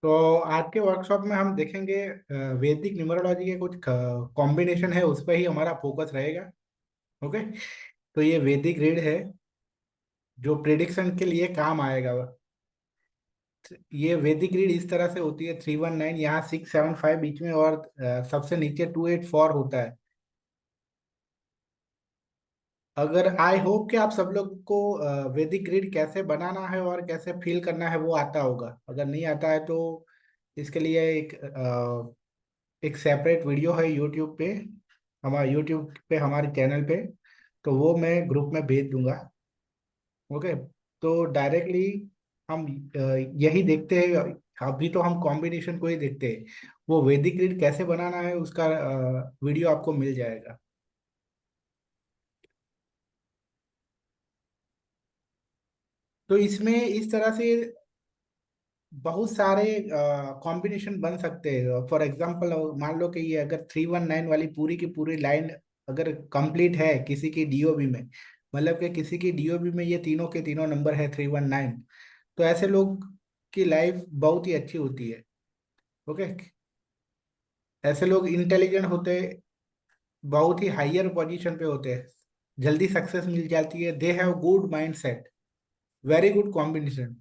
तो आज के वर्कशॉप में हम देखेंगे वैदिक न्यूमरोलॉजी के कुछ कॉम्बिनेशन है, उस पर ही हमारा फोकस रहेगा। ओके। तो ये वैदिक रीड है जो प्रिडिक्शन के लिए काम आएगा। ये वैदिक रीड इस तरह से होती है, 319 यहाँ 675 बीच में, और सबसे नीचे 284 होता है। अगर आई होप कि आप सब लोग को वैदिक ग्रिड कैसे बनाना है और कैसे फिल करना है वो आता होगा। अगर नहीं आता है तो इसके लिए एक सेपरेट वीडियो है यूट्यूब पे, हमारे यूट्यूब पे, हमारे चैनल पे। तो वो मैं ग्रुप में भेज दूंगा। ओके। तो डायरेक्टली हम यही देखते हैं। अभी तो हम कॉम्बिनेशन को ही देखते हैं। वो वैदिक ग्रिड कैसे बनाना है उसका वीडियो आपको मिल जाएगा। तो इसमें इस तरह से बहुत सारे कॉम्बिनेशन बन सकते हैं। फॉर एग्जांपल मान लो कि ये अगर 319 वाली पूरी की पूरी लाइन अगर कंप्लीट है किसी की डीओबी में, मतलब कि किसी की डीओबी में ये तीनों के तीनों नंबर है 319, तो ऐसे लोग की लाइफ बहुत ही अच्छी होती है। ओके। ऐसे लोग इंटेलिजेंट होते, बहुत ही हायर पोजीशन पे होते हैं, जल्दी सक्सेस मिल जाती है, दे have good mind set, very good combination.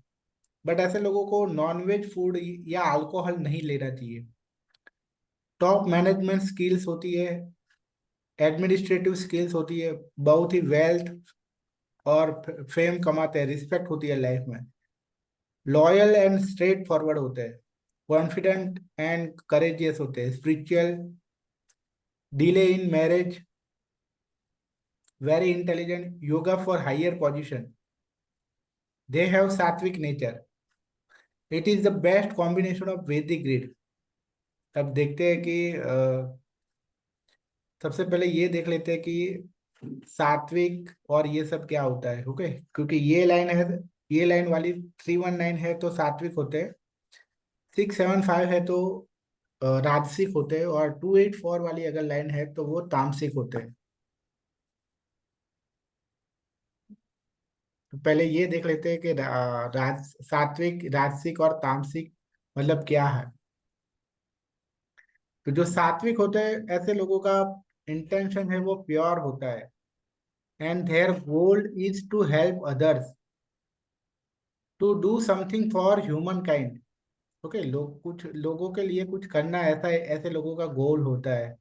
But ऐसे लोगों को नॉनवेज फूड या अल्कोहल नहीं लेना चाहिए। टॉप मैनेजमेंट स्किल्स होती है, एडमिनिस्ट्रेटिव स्किल्स होती है, बहुत ही वेल्थ और फेम कमाते हैं, रिस्पेक्ट होती है लाइफ में, लॉयल एंड स्ट्रेट फॉरवर्ड होते हैं, कॉन्फिडेंट एंड करेजियस होते हैं, spiritual, delay in marriage, very intelligent, yoga for higher position, they have sattvic nature. It is the best combination of Vedic grid. अब देखते हैं कि सबसे पहले ये देख लेते हैं कि सात्विक और ये सब क्या होता है। ओके। क्योंकि ये लाइन है, ये लाइन वाली 319 है तो सात्विक होते हैं, 675 है तो राजसिक होते हैं, और 284 वाली अगर लाइन है तो वो तामसिक होते हैं। तो पहले ये देख लेते हैं कि सात्विक, राजसिक और तामसिक मतलब क्या है। तो जो सात्विक होते हैं ऐसे लोगों का इंटेंशन है वो प्योर होता है, and their goal is to help others, to do something for humankind. Okay. लोग कुछ लोगों के लिए कुछ करना, ऐसा ऐसे लोगों का गोल होता है।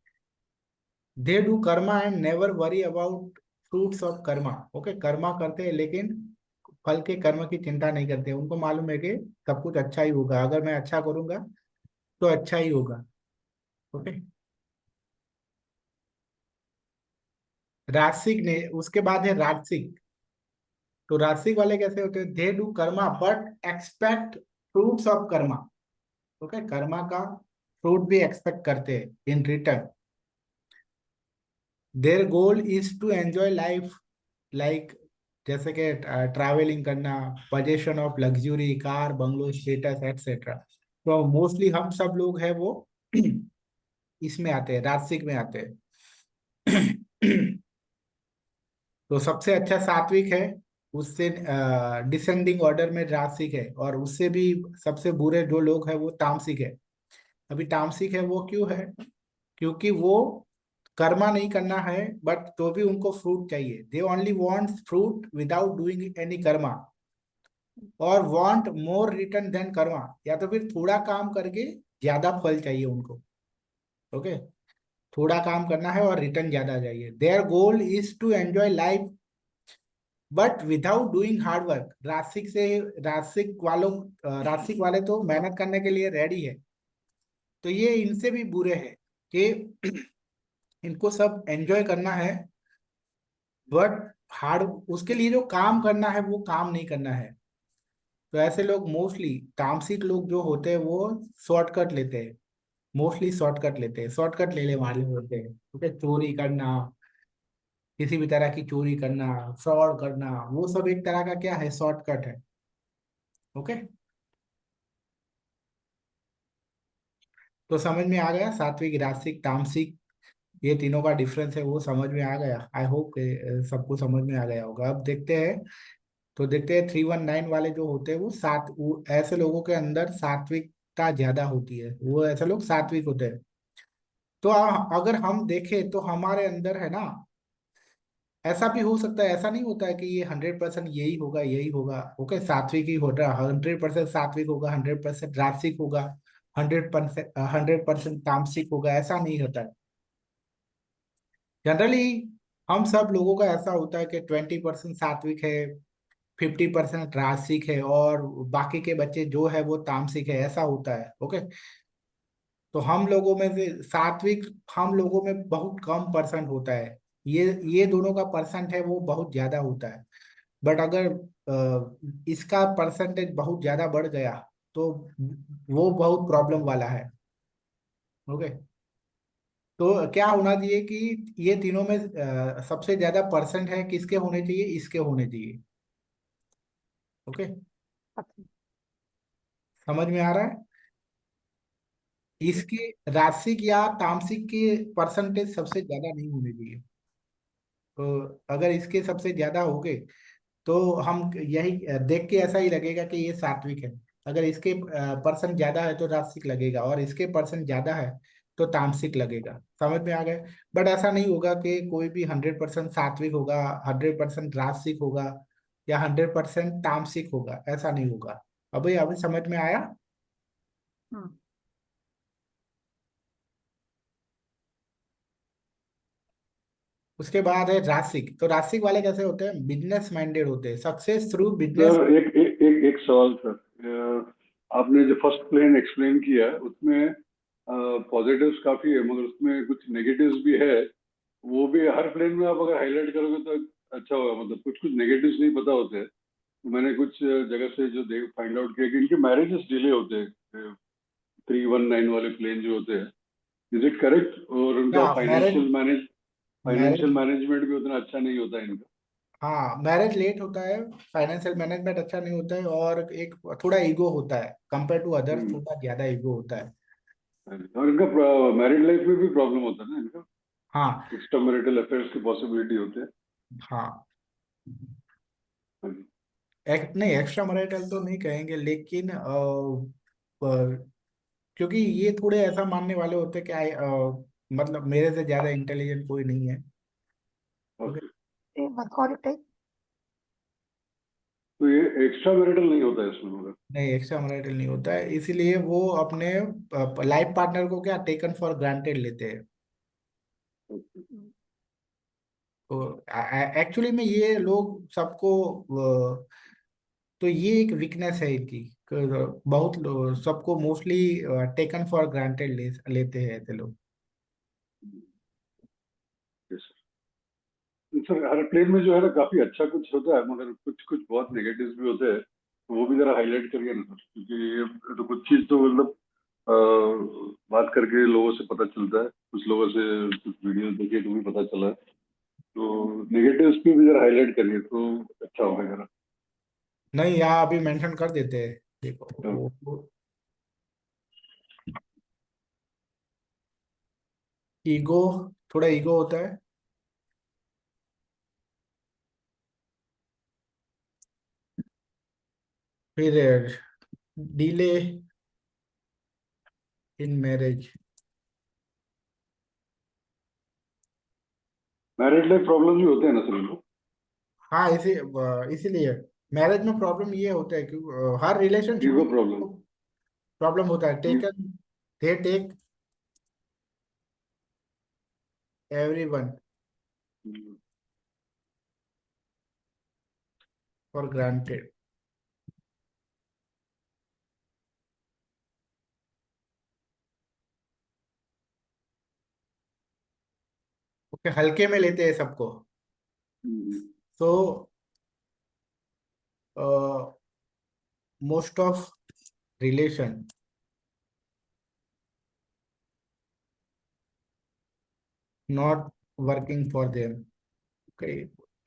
दे do Karma and never worry about fruits of karma. Okay. Karma करते हैं लेकिन फल के कर्म की चिंता नहीं करते, उनको मालूम है कि सब कुछ अच्छा ही होगा, अगर मैं अच्छा करूंगा तो अच्छा ही होगा। ओके। राजसिक ने उसके बाद है राजसिक। तो राजसिक वाले कैसे होते हैं? They do karma but expect fruits of karma. Okay. Karma का फ्रूट भी एक्सपेक्ट करते हैं in return. Their goal is to enjoy life, like जैसे कि ट्रैवलिंग करना, possession of luxury, car, bungalow, status, etcetera. तो मोस्टली हम सब लोग हैं वो इसमें आते हैं, राजसिक में आते हैं। तो सबसे अच्छा सात्विक है, उससे डिसेंडिंग ऑर्डर में राजसिक है, और उससे भी सबसे बुरे जो लोग हैं वो तामसिक है। अभी तामसिक है वो क्यों है? क्योंकि वो कर्मा नहीं करना है, बट तो भी उनको फ्रूट चाहिए, they only want fruit without doing any karma, और want more return than karma, या तो फिर थोड़ा काम करके ज्यादा फल चाहिए उनको। ओके। थोड़ा काम करना है और रिटर्न ज्यादा चाहिए। Their goal is to enjoy life but without doing hard work. रासिक से, रासिक वालों, रासिक वाले तो मेहनत करने के लिए रेडी है। तो ये इनसे भी बुरे हैं कि इनको सब एंजॉय करना है, बट हार्ड, उसके लिए जो काम करना है वो काम नहीं करना है। तो ऐसे लोग मोस्टली, तामसिक लोग जो होते हैं वो शॉर्टकट लेते हैं, मोस्टली शॉर्टकट लेते हैं, शॉर्टकट लेने वाले होते हैं। ठीक है। चोरी करना, किसी भी तरह की चोरी करना, फ्रॉड करना, वो सब एक तरह का क्या है, शॉर्टकट है। ओके। तो समझ में आ गया सात्विक, राजसिक, तामसिक, ये तीनों का डिफरेंस है वो समझ में आ गया। आई होप सबको समझ में आ गया होगा। अब देखते हैं। तो देखते हैं 319 वाले जो होते हैं वो ऐसे लोगों के अंदर सात्विकता सात्विकता ज्यादा होती है, वो ऐसे लोग सात्विक होते हैं। तो अगर हम देखें तो हमारे अंदर है ना, ऐसा भी हो सकता है, ऐसा नहीं होता है कि ये 100% यही होगा यही होगा। ओके, सात्विक ही हो रहा, 100% सात्विक होगा, 100% राजसिक होगा, 100% तामसिक होगा, ऐसा नहीं होता है। जनरली हम सब लोगों का ऐसा होता है कि 20% सात्विक है, 50% राजसिक है, और बाकी के बच्चे जो है वो तामसिक है, ऐसा होता है। ओके, तो हम लोगों में से सात्विक, हम लोगों में बहुत कम परसेंट होता है। ये दोनों का परसेंट है वो बहुत ज्यादा होता है। बट अगर इसका परसेंटेज बहुत ज्यादा बढ़ गया तो वो बहुत प्रॉब्लम वाला है। ओके, तो क्या होना चाहिए कि ये तीनों में सबसे ज्यादा परसेंट है किसके होने चाहिए, इसके होने चाहिए। ओके, अच्छा। समझ में आ रहा है? इसके राशिक या तामसिक के परसेंटेज सबसे ज्यादा नहीं होने चाहिए। तो अगर इसके सबसे ज्यादा हो गए तो हम यही देख के ऐसा ही लगेगा कि ये सात्विक है। अगर इसके परसेंट ज्यादा है तो राजसिक लगेगा, और इसके परसेंट ज्यादा है तो तामसिक लगेगा। समझ में आ गए? बट ऐसा नहीं होगा कि कोई भी 100% सात्विक होगा, 100% राजसिक होगा, या 100% तामसिक होगा, ऐसा नहीं होगा। अभी अभी समझ में आया? हम्म। उसके बाद है राजसिक। तो राजसिक वाले कैसे होते हैं? बिजनेस माइंडेड होते हैं, सक्सेस थ्रू बिजनेस। सर एक सवाल सर। आपने जो फर्स्ट प्लेन एक्सप्लेन किया है उसमें पॉजिटिव्स काफी है, मगर उसमें कुछ नेगेटिव्स भी है। वो भी हर प्लेन में आप अगर हाईलाइट करोगे तो अच्छा होगा। मतलब कुछ कुछ नेगेटिव्स नहीं पता होते हैं। तो मैंने कुछ जगह से जो देख फाइंड आउट किया कि इनके मैरिजेस डिले होते हैं, 319 वाले प्लेन जो होते हैं। Is it correct? और उनका या मैरिज, फाइनेंशियल मैरिज, मैनेजमेंट भी उतना अच्छा नहीं होता है इनका। हाँ मैरिज लेट होता है, फाइनेंशियल मैनेजमेंट अच्छा नहीं होता है, और एक थोड़ा ईगो होता है, कंपेयर टू अदर्स हम्म। थोड़ा ज्यादा ईगो होता है। और इनका मैरिड लाइफ में भी प्रॉब्लम होता है ना इनका। हाँ। एक्स्ट्रा मैरिटल अफेयर्स की पॉसिबिलिटी होते हैं। हाँ, हाँ जी। नहीं एक्स्ट्रा मैरिटल तो नहीं कहेंगे, लेकिन क्योंकि ये थोड़े ऐसा मानने वाले होते हैं कि मतलब मेरे से ज्यादा इंटेलिजेंट कोई नहीं है। Okay, okay. Workaholic type. तो ये एक्स्ट्रा मैरिटल नहीं होता है इसमें मगर। नहीं एक्स्ट्रा मैरिटल नहीं होता है, इसीलिए वो अपने लाइफ पार्टनर को क्या टेकन फॉर ग्रांटेड लेते हैं। ओके। तो एक्चुअली में ये लोग सबको तो ये एक वीकनेस है इनकी, बहुत सबको मोस्टली टेकन फॉर ग्रांटेड लेते हैं ऐसे लोग। Yes sir. सर हर प्लेन में जो है ना काफी अच्छा कुछ होता है, मगर कुछ कुछ बहुत नेगेटिव्स भी होते हैं। तो वो भी जरा हाईलाइट करिए ना सर, क्योंकि ये तो कुछ चीज तो मतलब अ, बात करके लोगों से पता चलता है। कुछ लोगों से कुछ वीडियो देखिए तो भी पता चला है। तो नेगेटिव्स पे भी जरा हाईलाइट करिए तो अच्छा होगा जरा। नहीं, यहाँ अभी मेंशन कर देते हैं, देखो तो ईगो, थोड़ा ईगो होता है। फिर delay in marriage. Married life problem भी होते हैं ना सर इनको। हाँ, इसीलिए मैरिज में प्रॉब्लम ये होता है कि हर रिलेशनशिप ईगो में प्रॉब्लम। प्रॉब्लम होता है। Taken, they take everyone for granted. Okay, हल्के में लेते हैं सबको। तो most of relation not working for them. Okay,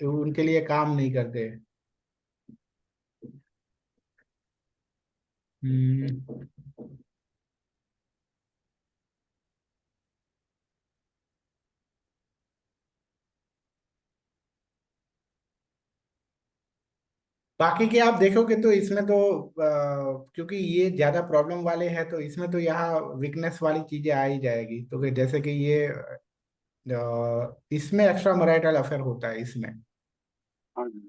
उनके लिए काम नहीं करते। हम्म, बाकी के आप देखोगे तो इसमें तो क्योंकि ये ज्यादा प्रॉब्लम वाले हैं तो इसमें तो यहाँ वीकनेस वाली चीजें आ ही जाएगी, तो कि जैसे कि ये इसमें एक्स्ट्रा मैरिटल अफेयर होता है इसमें। हाँ जी।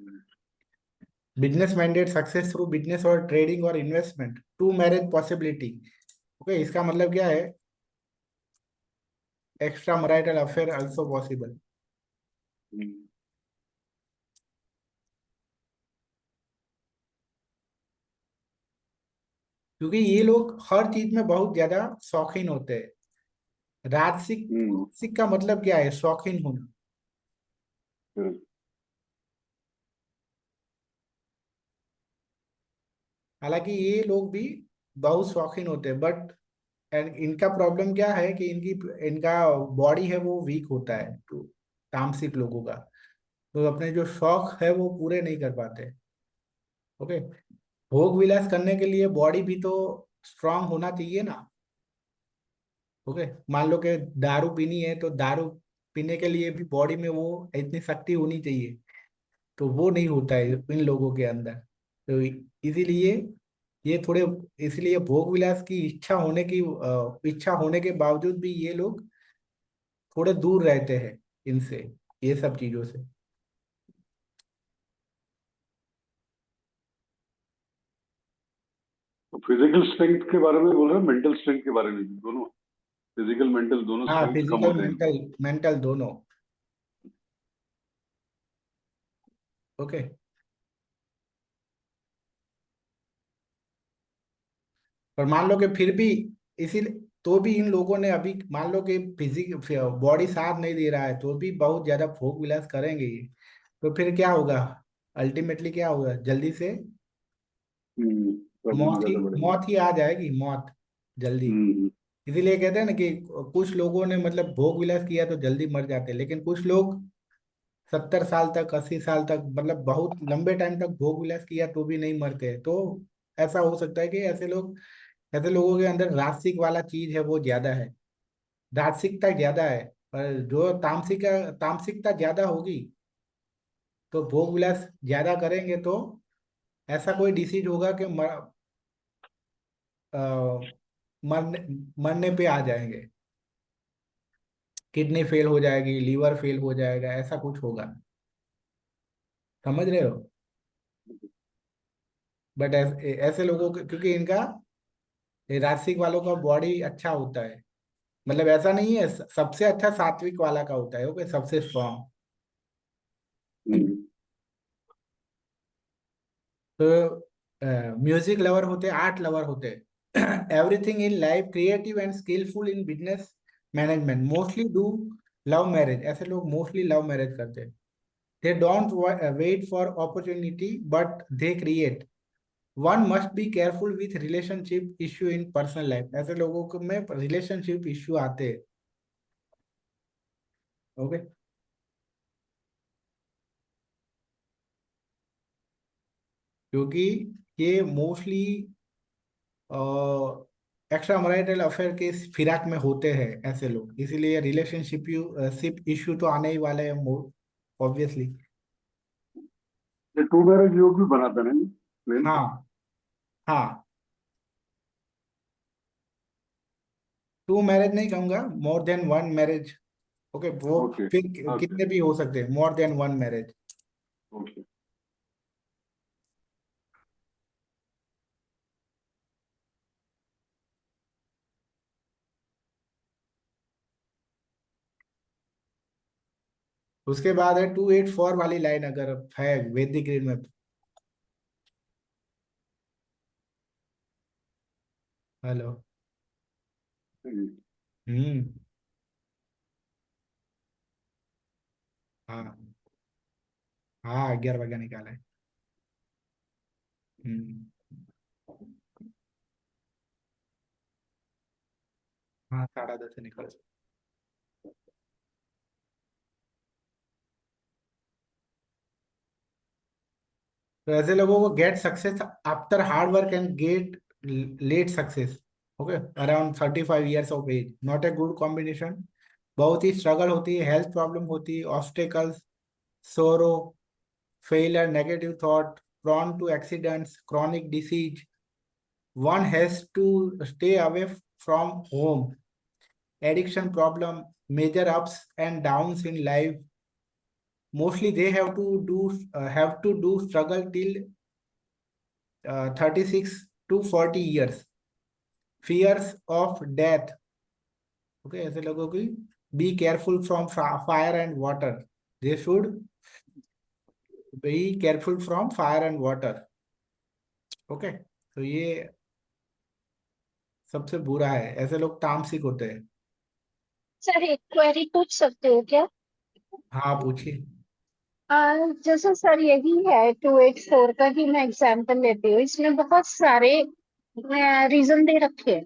Business mandate success through business और ट्रेडिंग और investment to marriage possibility. Okay, इसका मतलब क्या है, extra marital affair also possible. Hmm, क्योंकि ये लोग हर चीज में बहुत ज्यादा शौकीन होते हैं। राजसिक हम्म, राजसिक का मतलब क्या है, शौकीन होना। हम्म, हालांकि ये लोग भी बहुत शौकीन होते हैं, बट इनका प्रॉब्लम क्या है कि इनकी इनका बॉडी है वो वीक होता है, तो तामसिक लोगों का, तो अपने जो शौक है वो पूरे नहीं कर पाते। ओके, भोग विलास करने के लिए बॉडी भी तो स्ट्रांग होना चाहिए ना। ओके, मान लो कि दारू पीनी है तो दारू पीने के लिए भी बॉडी में वो इतनी शक्ति होनी चाहिए, तो वो नहीं होता है इन लोगों के अंदर। तो इसीलिए ये थोड़े, इसलिए भोग विलास की इच्छा होने के बावजूद भी ये लोग थोड़े दूर रहते हैं इनसे, ये सब चीजों से। तो फिजिकल स्ट्रेंथ के बारे में बोल रहे हो, मेंटल स्ट्रेंथ के बारे में भी, दोनों? फिजिकल मेंटल दोनों हाँ, स्ट्रेंथ कम फिजिकल होते हैं। मेंटल मेंटल दोनों। ओके, पर मान लो कि फिर भी इसी तो भी इन लोगों ने अभी मान लो कि फिजिक बॉडी साथ नहीं दे रहा है तो भी बहुत ज्यादा भोग विलास करेंगे ये, तो फिर क्या होगा, अल्टीमेटली क्या होगा, जल्दी से प्रॉब्लम ज्यादा बढ़ेगी। मौत ही आ जाएगी, मौत जल्दी। हम्म, इसीलिए कहते हैं ना कि कुछ लोगों ने मतलब भोग विलास किया तो जल्दी मर जाते हैं, लेकिन कुछ लोग 70 साल तक, 80 साल तक, मतलब बहुत लंबे टाइम तक भोग विलास किया तो भी नहीं मरते। तो ऐसा हो सकता है कि ऐसे लोगों के अंदर राजसिक वाला चीज है वो ज्यादा है, राजसिकता ज्यादा है। पर जो तामसिकता ज्यादा होगी तो भोग विलास ज्यादा करेंगे तो ऐसा कोई डिसीज होगा कि अ, मरने मरने पे आ जाएंगे, किडनी फेल हो जाएगी, लीवर फेल हो जाएगा, ऐसा कुछ होगा। समझ रहे हो? बट ऐसे लोगों के, क्योंकि इनका ये राजसिक वालों का बॉडी अच्छा होता है, मतलब ऐसा नहीं है, सबसे अच्छा सात्विक वाला का होता है, ओके, सबसे स्ट्रांग। हम्म, तो म्यूजिक लवर होते, आर्ट लवर होते, everything in life, creative and skilful in business management, mostly do love marriage. ऐसे लोग मोस्टली लव मैरिज करते हैं। They don't wait for opportunity but they create. One must be careful with relationship issue in personal life. ऐसे लोगों को में relationship issue आते हैं। ओके, क्योंकि ये मोस्टली एक्स्ट्रा मैरिटल अफेयर के फिराक में होते हैं ऐसे लोग, इसीलिए रिलेशनशिप इश्यू तो आने ही वाले हैं ऑब्वियसली। ये टू मैरिज योग भी बनाता है ना प्लेन? हाँ, हाँ, टू मैरिज नहीं कहूंगा, more than one marriage. Okay, वो ओके, फिर ओके, कितने भी हो सकते हैं, more than one marriage. Okay. उसके बाद है 284 वाली लाइन, अगर है वैदिक ग्रीड में। हेलो। हम्म। हाँ, हाँ, 11 बजे निकाला है। हम्म। हाँ, 10:30 से निकाला। तो ऐसे लोगों को get success after hard work and get late success. Okay, around 35 years of age, not a good combination. बहुत ही स्ट्रगल होती है, हेल्थ प्रॉब्लम होती है, ऑब्स्टेकल्स, सोरो, failure, negative thought, prone to accidents, chronic disease. One has to stay away from home. Addiction problem, major ups and downs in life. Mostly they have to do struggle till 36 to 40 years. Fears of death. Okay, ऐसे लोगों की be careful from fire and water. They should be careful from fire and water. Okay, तो ये सबसे बुरा है, ऐसे लोग तामसिक होते हैं। सर एक क्वेरी पूछ सकते हो क्या? हाँ पूछिए। जैसे सर यही है 284 का ही मैं एग्जाम्पल लेती हूँ, इसमें बहुत सारे रीजन दे रखे हैं,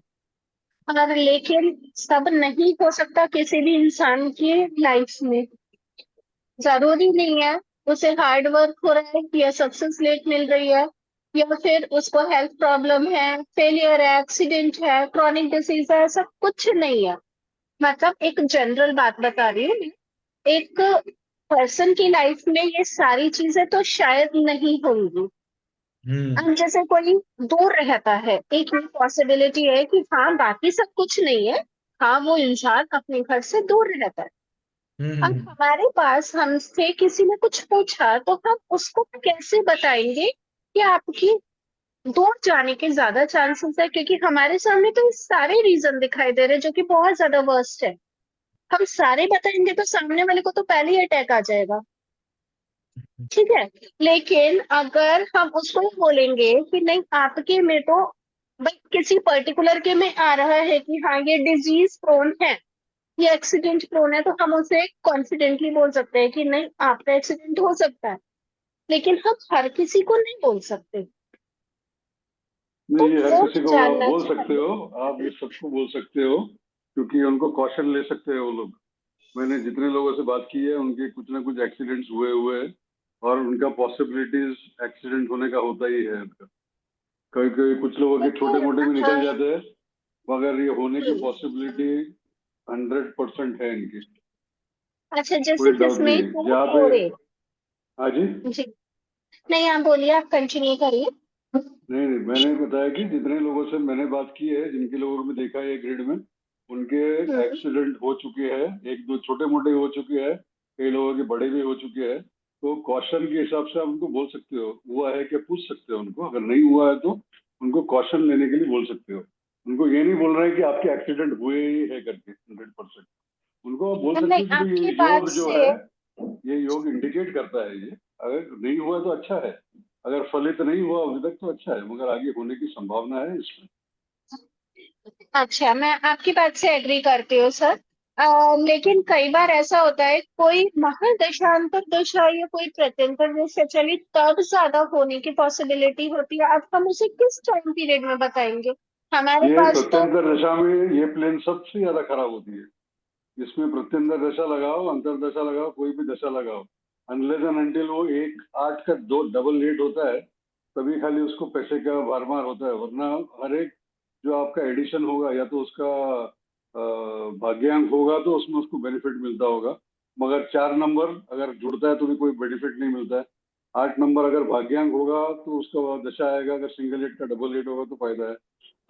और लेकिन सब नहीं हो सकता किसी भी इंसान की लाइफ में। जरूरी नहीं है उसे हार्ड वर्क हो रहा है या सक्सेस लेट मिल रही है, या फिर उसको हेल्थ प्रॉब्लम है, फेलियर है, एक्सीडेंट है, क्रॉनिक डिसीज है, ऐसा कुछ नहीं है। मतलब एक जनरल बात बता रही हूँ मैं। एक पर्सन की लाइफ में ये सारी चीजें तो शायद नहीं होंगी। अब जैसे कोई दूर रहता है, एक ये पॉसिबिलिटी है कि हाँ बाकी सब कुछ नहीं है, हाँ वो इंसान अपने घर से दूर रहता है। अब हमारे पास हमसे किसी ने कुछ पूछा तो हम उसको कैसे बताएंगे कि आपकी दूर जाने के ज्यादा चांसेस है, क्योंकि हमारे सामने तो सारे रीजन दिखाई दे रहे हैं जो कि बहुत ज्यादा वर्स्ट है। हम सारे बताएंगे तो सामने वाले को तो पहले ही अटैक आ जाएगा। ठीक है, लेकिन अगर हम उसको ही बोलेंगे कि नहीं आपके में तो भाई किसी पर्टिकुलर के में आ रहा है कि हाँ ये डिजीज प्रोन है, ये एक्सीडेंट प्रोन है, तो हम उसे कॉन्फिडेंटली बोल सकते हैं कि नहीं आपका एक्सीडेंट हो सकता है, लेकिन हम हर किसी को नहीं बोल सकते। नहीं, ये हर वो किसी को आप जानना बोल सकते हो, आप ये सबको बोल सकते हो, क्योंकि उनको कॉशन ले सकते हैं वो लोग। मैंने जितने लोगों से बात की है उनके कुछ ना कुछ एक्सीडेंट्स हुए हैं, और उनका पॉसिबिलिटीज एक्सीडेंट होने का होता ही है उनका। कभी कभी कुछ लोगों के छोटे मोटे भी निकल जाते हैं, मगर ये होने की पॉसिबिलिटी 100% है इनकी, अच्छा, जैसे कोई डाउट किसमें नहीं है। जहाँ पे हाँ जी जी नहीं, आप बोलिए, आप कंटिन्यू करिए। नहीं, मैंने बताया कि जितने लोगों से मैंने बात की है, जिनके लोगों में देखा है ग्रिड में, उनके एक्सीडेंट हो चुके हैं, एक दो छोटे मोटे हो चुके हैं, कई लोगों के बड़े भी हो चुके हैं। तो कॉशन के हिसाब से आप उनको बोल सकते हो, हुआ है क्या पूछ सकते हो उनको। अगर नहीं हुआ है तो उनको कॉशन लेने के लिए बोल सकते हो। उनको ये नहीं बोल रहे कि आपके एक्सीडेंट हुए ही है करके 100%। उनको आप बोल सकते नहीं, हो कि भाई आपकी ये बात योग जो से है, ये योग इंडिकेट करता है। ये अगर नहीं हुआ तो अच्छा है, अगर फलित नहीं हुआ अभी तक तो अच्छा है, मगर आगे होने की संभावना है इसमें। अच्छा, मैं आपकी बात से एग्री करती हूँ सर। लेकिन कई बार ऐसा होता है कोई महादशा अंतरदशा या कोई प्रत्यंतर दशा चली तब ज्यादा होने की पॉसिबिलिटी होती है। अब हम उसे किस टाइम पीरियड में बताएंगे? हमारे ये पास तो प्रत्यंतर दशा में ये प्लेन सबसे ज्यादा खराब होती है। इसमें प्रत्यंतर दशा लगाओ, अंतरदशा लगाओ, कोई भी दशा लगाओ, अनलेस एंड अनटिल वो 1 8 का 2 डबल रेट होता है, तभी खाली उसको पैसे का भरमार होता है। वरना हर एक जो आपका एडिशन होगा, या तो उसका भाग्यांक होगा तो उसमें उसको बेनिफिट मिलता होगा, मगर 4 नंबर अगर जुड़ता है तो भी कोई बेनिफिट नहीं मिलता है। 8 नंबर अगर भाग्यांक होगा तो उसका दशा आएगा, अगर सिंगल रेट का डबल रेट होगा तो फायदा है।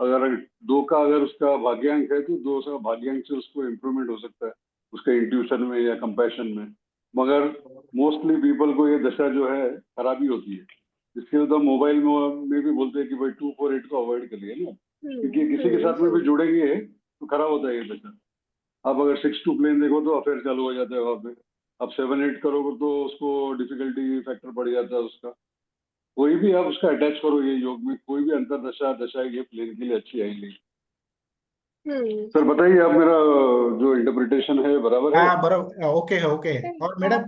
अगर 2 का अगर उसका भाग्यांक है तो 2 का भाग्यांक से उसको इम्प्रूवमेंट हो सकता है उसके इंट्यूशन में या कंपैशन में। मगर मोस्टली पीपल को ये दशा जो है खराबी होती है। इसके लिए तो मोबाइल में भी बोलते हैं कि भाई 2 4 8 को अवॉइड करिए ना, क्योंकि किसी के साथ में भी जुड़ेंगे तो खराब होता है ये दशा। आप अगर 6 2 प्लेन देखो तो अफेयर चालू हो जाता है वहां पे। अब 7 8 करोगे तो उसको डिफिकल्टी फैक्टर बढ़ जाता है उसका। कोई भी आप उसका अटैच करो ये योग में, कोई भी अंतरदशा दशा ये प्लेन के लिए अच्छी आएगी। सर बताइए, आप मेरा जो इंटरप्रिटेशन है बराबर है? हाँ बराबर, ओके है, ओके है। और मैडम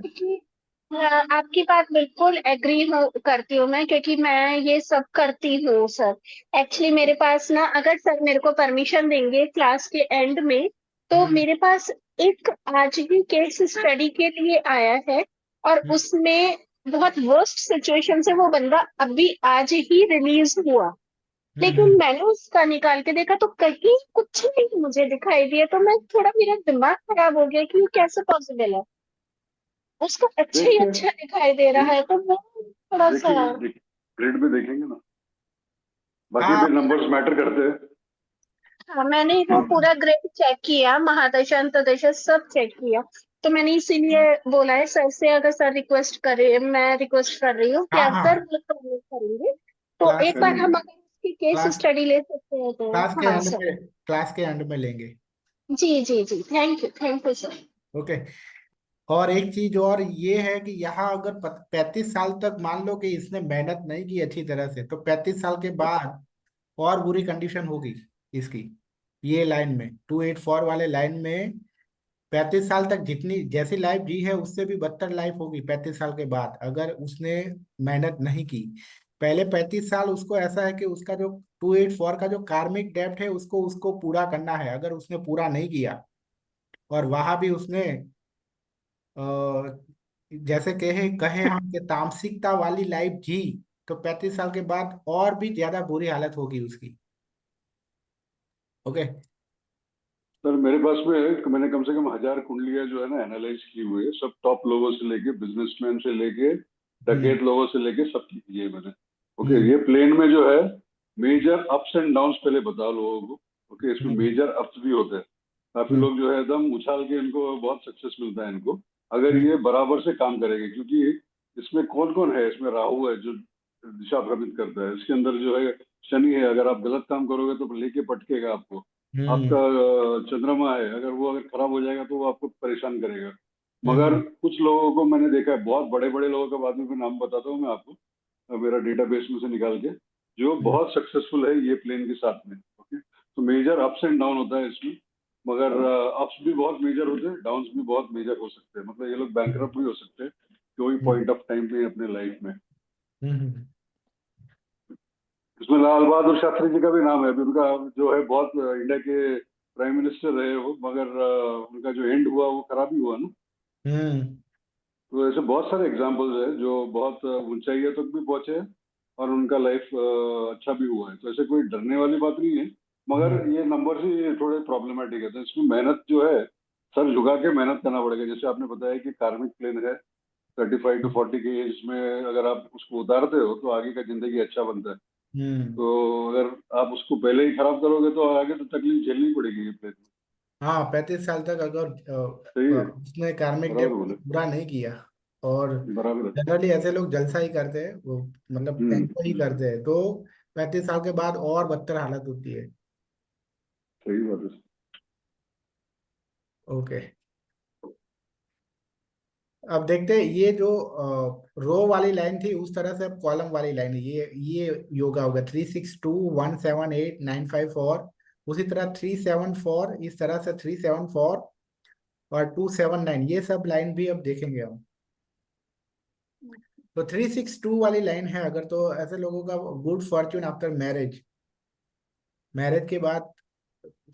आपकी बात बिल्कुल एग्री करती हूँ मैं, क्योंकि मैं ये सब करती हूँ सर। एक्चुअली मेरे पास ना, अगर सर मेरे को परमिशन देंगे क्लास के एंड में, तो मेरे पास एक आज ही केस स्टडी के लिए आया है, और उसमें बहुत वर्स्ट सिचुएशन से वो बंदा अभी आज ही रिलीज हुआ। लेकिन मैंने उसका निकाल के देखा तो कहीं कुछ नहीं मुझे दिखाई दिया, तो मैं थोड़ा, मेरा दिमाग खराब हो गया कि ये कैसे पॉसिबल है। उसको अच्छा ही देखिए अच्छा दिखाई दे रहा है, तो वो थोड़ा सा देखिए ग्रिड में देखेंगे ना, बाकी हाँ भी नंबर्स मैटर करते हैं। हाँ, मैंने वो पूरा ग्रेड चेक किया, महादशा अंतर्दशा सब चेक किया, तो मैंने इसीलिए बोला है सर से, अगर सर रिक्वेस्ट करे, मैं रिक्वेस्ट कर रही हूँ कि हाँ अगर हाँ वो प्रमोट करेंगे तो क्लास एक बार हम अगर इसकी केस क्लास स्टडी ले सकते हैं तो। क्लास के हाँ एंड सर। में क्लास के एंड में लेंगे। जी जी जी, थैंक यू सर। ओके। और एक चीज और ये है कि यहाँ अगर 35 साल तक मान लो कि इसने मेहनत नहीं की अच्छी तरह से, तो 35 साल के बाद और बुरी कंडीशन होगी इसकी। ये लाइन में 284 वाले लाइन में 35 साल तक जितनी जैसी लाइफ जी है उससे भी बदतर लाइफ होगी 35 साल के बाद, अगर उसने मेहनत नहीं की। पहले 35 साल उसको ऐसा है कि उसका जो 284 का जो कार्मिक डेब्ट है उसको उसको पूरा करना है। अगर उसने पूरा नहीं किया और वहां भी उसने अ, जैसे कहे कहे हम कि तामसिकता वाली लाइफ जी, तो 35 साल के बाद और भी ज्यादा बुरी हालत होगी उसकी। ओके। सर मेरे पास में मैंने कम से कम 1000 कुंडलियां जो है ना एनालाइज की हुई है, सब टॉप लोगों से लेके बिजनेसमैन से लेके डकैत लोगों से लेके सब की है मैंने। ओके, हम्म ये प्लेन में जो है मेजर अप्स एंड डाउन्स पहले बताओ लोगों को। ओके, इसमें हम्म मेजर अप्स भी होते हैं, काफी हम्म लोग जो है एकदम उछाल के इनको बहुत सक्सेस मिलता है इनको, अगर ये हम्म बराबर से काम करेंगे। क्योंकि इसमें कौन कौन है, इसमें राहु है जो दिशा भ्रमित करता है, इसके अंदर जो है शनि है, अगर आप गलत काम करोगे तो लेके पटकेगा आपको। आपका हम्म चंद्रमा है, अगर वो अगर खराब हो जाएगा तो वो आपको परेशान करेगा। मगर हम्म कुछ लोगों को मैंने देखा है, बहुत बड़े बड़े लोगों का बाद में मैं नाम बताता हूँ मैं आपको, मेरा डेटाबेस में से निकाल के, जो हम्म बहुत सक्सेसफुल है ये प्लेन के साथ में। ओके, तो मेजर अप्स एंड डाउन होता है इसमें, मगर अप्स भी बहुत मेजर होते हैं, डाउन्स भी बहुत मेजर हो सकते हैं। मतलब ये लोग बैंकरप्ट भी हो सकते हैं कोई हम्म पॉइंट ऑफ टाइम पे अपने लाइफ में। हम्म इसमें लाल बहादुर शास्त्री जी का भी नाम है, अभी उनका जो है बहुत इंडिया के प्राइम मिनिस्टर रहे वो, मगर उनका जो एंड हुआ वो खराब ही हुआ ना। हम्म तो ऐसे बहुत सारे एग्जाम्पल्स हैं जो बहुत ऊंचाइयों तक भी पहुंचे हैं और उनका लाइफ अच्छा भी हुआ है। तो ऐसे कोई डरने वाली बात नहीं है, मगर हम्म ये नंबर ही थोड़े प्रॉब्लमेटिक है। तो इसमें मेहनत जो है सर झुका के मेहनत करना पड़ेगा। जैसे आपने बताया कि कार्मिक प्लेन है 35 to 40 के एज में, अगर आप उसको उतारते हो तो आगे का जिंदगी अच्छा बनता है। हम्म। तो अगर आप उसको पहले ही खराब करोगे तो आगे तो तकलीफ झेलनी पड़ेगी ये प्लेन। हाँ 35 साल तक अगर सही है, उसने कार्मिक बराबर डेब्ट बोले, पूरा नहीं किया, और बराबर है। जनरली ऐसे लोग जलसा ही करते हैं वो, मतलब एंजॉय ही करते हैं, तो 35 साल के बाद और बदतर हालत होती है। सही बात है। ओके। अब देखते हैं ये जो रो वाली लाइन थी उस तरह से अब कॉलम वाली लाइन है। ये योगा होगा 362 178 954, उसी तरह 374, इस तरह से 374 और 279, ये सब लाइन भी अब देखेंगे हम। तो 362 वाली लाइन है अगर, तो ऐसे लोगों का good fortune after marriage, marriage के बाद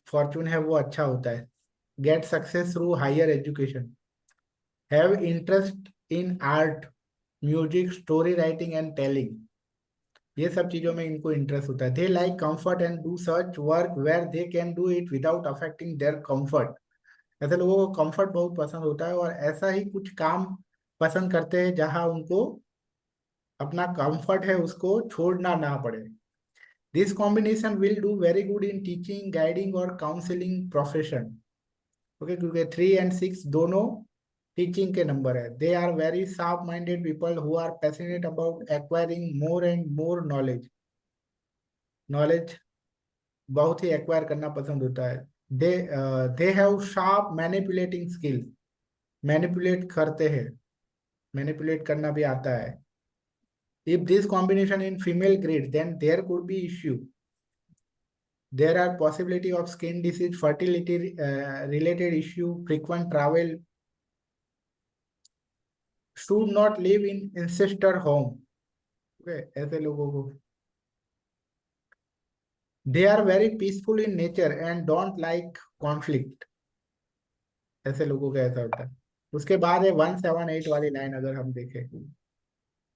फॉर्चून है वो अच्छा होता है। Get success through higher education, have interest in art, music, story writing and telling, ये सब चीजों में इनको इंटरेस्ट होता है। They like comfort and do such work where they can do it without affecting their comfort, ऐसे लोगों को कंफर्ट बहुत पसंद होता है और ऐसा ही कुछ काम पसंद करते हैं जहां उनको अपना कंफर्ट है उसको छोड़ना ना पड़े। This combination will do very good in teaching, guiding और काउंसलिंग प्रोफेशन। ओके, क्योंकि 3 और 6 दोनों टीचिंग के नंबर है। They are very sharp minded people who are passionate about acquiring more and more knowledge, knowledge बहुत ही एक्वायर करना पसंद होता है। They they have sharp manipulating skill, manipulate करते हैं, मैनिपुलेट करना भी आता है। If this combination in female grid, then there could be issue. There are possibility of skin disease, fertility related issue, frequent travel. Should not live in ancestor home. Okay, ऐसे लोगों को, they are very peaceful in nature and don't like conflict. ऐसे लोगों का ऐसा होता है। उसके बाद है 178 वाली लाइन अगर हम देखें,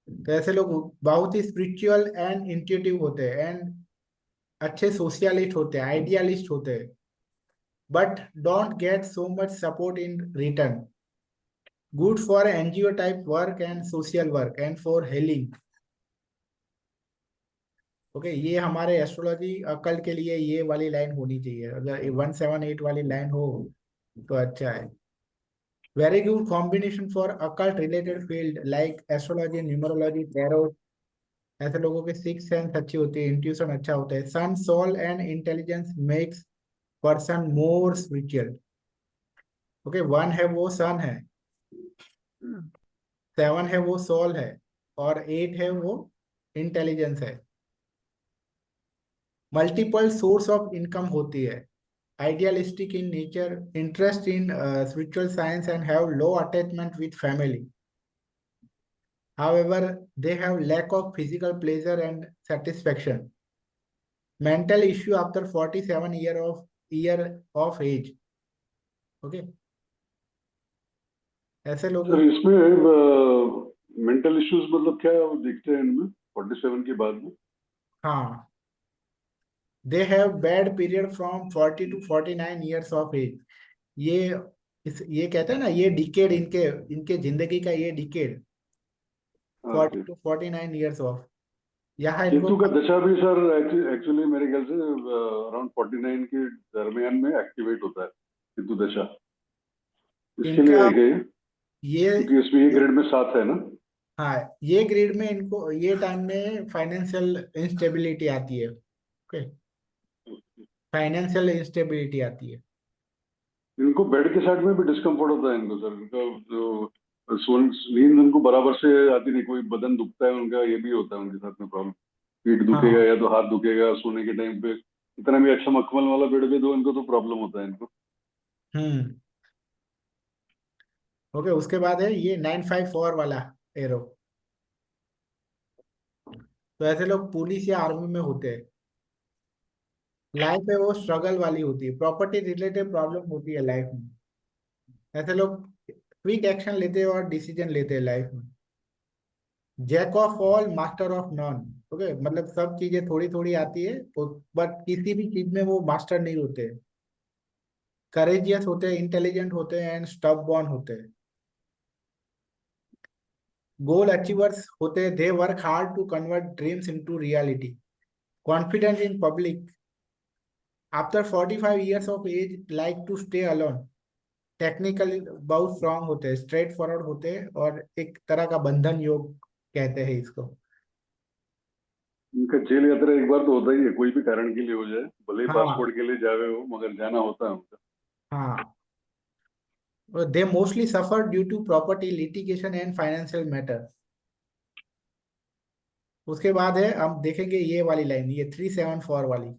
तो ऐसे लोग बहुत ही स्पिरिचुअल एंड इंट्यूटिव होते हैं एंड अच्छे सोशलिस्ट होते हैं, आइडियलिस्ट होते हैं, but don't get so much support in return. Good for NGO type work and social work and for healing. Okay, ये हमारे एस्ट्रोलॉजी अकल्ट के लिए ये वाली लाइन होनी चाहिए, अगर 178 वाली लाइन हो तो अच्छा है। Very good combination for occult related field like astrology, numerology, tarot. ऐसे लोगों के सिक्स सेंस अच्छी होती है, इंट्यूशन अच्छा होता है। Sun, soul and intelligence makes person more spiritual. Okay, one है वो सन है, Hmm. सेवन है वो सोल है, और एट है वो इंटेलिजेंस है। मल्टीपल सोर्स ऑफ इनकम होती है। Idealistic in nature, interest in spiritual science and have low attachment with family. However, they have lack of physical pleasure and satisfaction. Mental issue after 47 year of age. Okay. ऐसे लोगों sir इसमें mental issues मतलब क्या दिखते हैं इनमें 47 के बाद में? हाँ, they have bad period from 40 to 49 years of age. ये ये कहते हैं ना, ये डिकेड इनके इनके जिंदगी का ये डिकेड हाँ 40 जी। to 49 years of, यहाँ केतु का इनको दशा भी सर एक्चुअली मेरे ख्याल से अराउंड 49 के दरमियान में एक्टिवेट होता है केतु दशा। इसके लिए इनका है क्या ये? ये क्योंकि इसमें ये ग्रेड में 7 है ना? हाँ, ये ग्रेड में इनको ये टाइम में फाइनेंशियल इंस्टेबिलिटी आती है। ओके, फाइनेंशियल इंस्टेबिलिटी आती है। इनको बेड के साइड में भी डिस्कम्फर्ट होता है इनको सर, इनका जो नींद उनको बराबर से आती नहीं, कोई बदन दुखता है उनका, ये भी होता है उनके साथ में प्रॉब्लम। पीठ दुखेगा हाँ। या तो हाथ दुखेगा सोने के टाइम पे, इतना भी अच्छा मखमल वाला बेड पे दो इनको तो प्रॉब्लम होता है इनको। हम्म। ओके, उसके बाद है ये 954 वाला एरो। तो ऐसे लोग पुलिस या आर्मी में होते हैं। लाइफ है वो स्ट्रगल वाली होती है, प्रॉपर्टी रिलेटेड प्रॉब्लम होती है लाइफ में। ऐसे लोग क्विक एक्शन लेते हैं और डिसीजन लेते हैं लाइफ में। Jack of all master of none. Okay, मतलब सब चीजें थोड़ी थोड़ी आती है तो, बट किसी भी चीज में वो मास्टर नहीं होते। करेजियस होते हैं, इंटेलिजेंट होते हैं एंड स्टबबॉर्न होते हैं। गोल अचीवर्स होते हैं, they work hard to convert dreams into reality. Confident in public, after 45 years of age like to stay alone. Technically बहुत स्ट्रांग होते हैं, स्ट्रेट फॉरवर्ड होते हैं, और एक तरह का बंधन योग कहते हैं इसको। इनका जेल यात्रा एक बार तो होता ही है, कोई भी कारण के लिए हो जाए, भले ही हाँ पासपोर्ट के लिए जावे हो, मगर जाना होता है उनका। हाँ, they mostly suffer due to property litigation and financial matter. उसके बाद है, हम देखेंगे ये वाली लाइन, ये 374 वाली।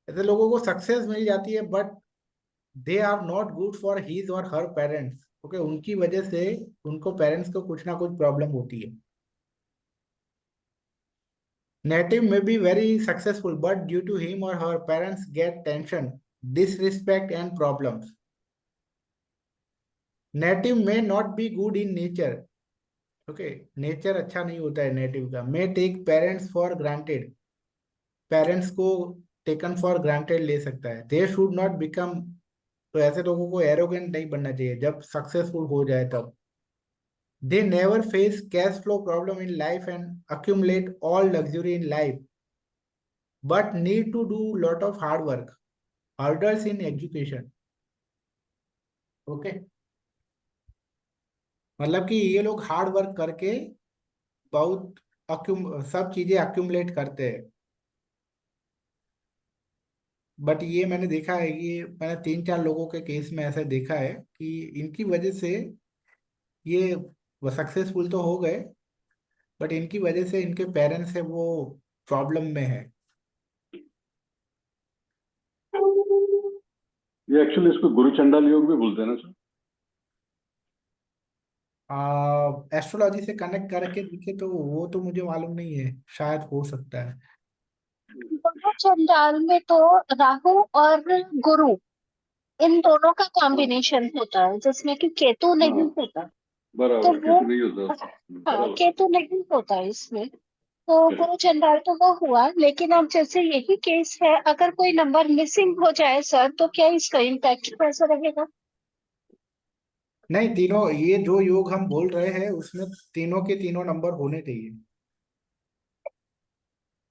ऐसे लोगों को सक्सेस मिल जाती है, but they are not good for his or her parents. Okay, उनकी वजह से उनको पेरेंट्स को कुछ ना कुछ प्रॉब्लम होती है। नेटिव में be very successful, but due to him और her parents get tension, disrespect and problems. Native में not be good in nature. Okay, nature अच्छा नहीं होता है नेटिव का। May take parents for granted, parents को टेकन फॉर ग्रांटेड ले सकता है। दे शुड नॉट बिकम, तो ऐसे लोगों को एरोगेंट नहीं बनना चाहिए जब सक्सेसफुल हो जाए तब। They never face cash flow problem in life and accumulate all luxury in life, but need to do lot of hard work, hurdles in education। Okay, मतलब कि ये लोग हार्ड वर्क करके बहुत सब चीजें अक्यूमुलेट करते हैं। बट ये मैंने देखा है कि मैंने 3-4 लोगों के केस में ऐसा देखा है कि इनकी वजह से ये सक्सेसफुल तो हो गए, बट इनकी वजह से इनके पेरेंट्स है वो प्रॉब्लम में है। ये एक्चुअली इसको गुरु चंडाल योग भी बोलते हैं ना सर? एस्ट्रोलॉजी से कनेक्ट करके दिखे तो वो तो मुझे मालूम नहीं है, शायद हो सकता है। दोनों चंडाल में तो राहु और गुरु, इन दोनों का कॉम्बिनेशन होता है, जिसमें कि केतु हाँ नहीं होता। तो बराबर, वो, केतु नहीं होता उसमें। हाँ, बराबर। केतु नहीं होता इसमें। तो Correct. गुरु चंडाल तो वो हुआ, लेकिन अब जैसे यही केस है, अगर कोई नंबर मिसिंग हो जाए सर, तो क्या इसका इम्पैक्ट कैसा रहेगा? नहीं, तीनों ये जो योग हम बोल रहे हैं उसमें तीनों के तीनों नंबर होने चाहिए।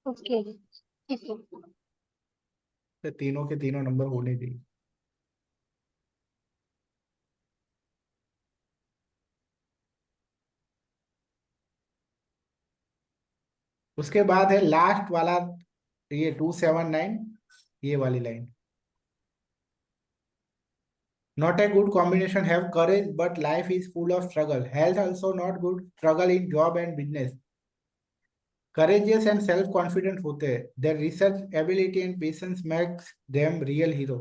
ओके, ठीक है। तो तीनों के तीनों नंबर होने चाहिए। उसके बाद है लास्ट वाला, ये 279, ये वाली line. Not a good combination, have courage, but life is full of struggle. Health also not good, struggle in job and business. Courageous and self-confident होते हैं. Their research ability and patience makes them real hero.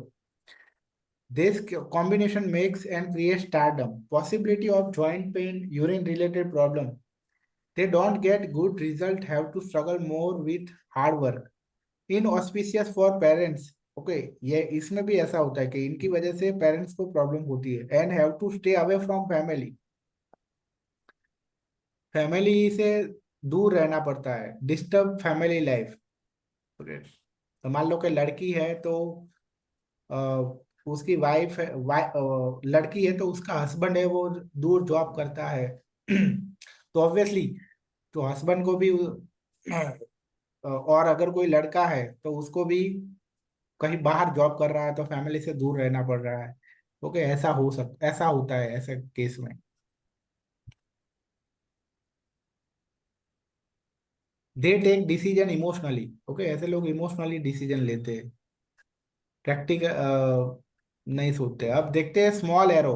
This combination makes and creates stardom. Possibility of joint pain, urine-related problem. They don't get good result, have to struggle more with hard work. Inauspicious for parents. Okay, ये इसमें भी ऐसा होता है कि इनकी वजह से पेरेंट्स को प्रॉब्लम होती है। And have to stay away from family, family से दूर रहना पड़ता है। Disturb family life. ओके, तो मान लो कि लड़की है तो अ, उसकी वाइफ है, लड़की है तो उसका हस्बैंड है वो दूर जॉब करता है तो ऑब्वियसली तो हस्बैंड को भी और अगर कोई लड़का है तो उसको भी कहीं बाहर जॉब कर रहा है तो फैमिली से दूर रहना पड़ रहा है। ओके, ऐसा होता है ऐसे केस में। They take decision emotionally. Okay, ऐसे लोग इमोशनली डिसीजन लेते हैं, प्रैक्टिकल नहीं सोचते। अब देखते हैं स्मॉल एरो।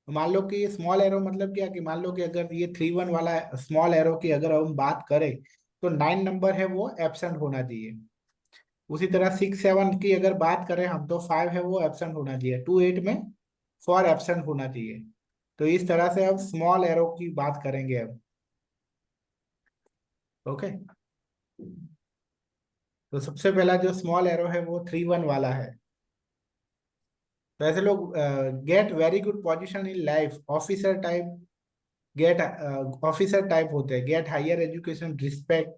मान लो कि स्मॉल एरो मतलब क्या, कि मान लो कि अगर ये 3-1 वाला स्मॉल एरो की अगर हम बात करें तो 9 नंबर है वो एब्सेंट होना चाहिए। उसी तरह 6-7 की अगर बात करें हम तो 5 है वो एब्सेंट होना चाहिए। 2-8 में 4 एब्सेंट होना चाहिए। तो इस तरह से अब स्मॉल एरो की बात करेंगे अब। ओके, तो सबसे पहला जो स्मॉल एरो है वो 3-1 वाला है। तो ऐसे लोग get very good position in life, officer type, get officer type होते हैं, गेट हायर एजुकेशन, रिस्पेक्ट।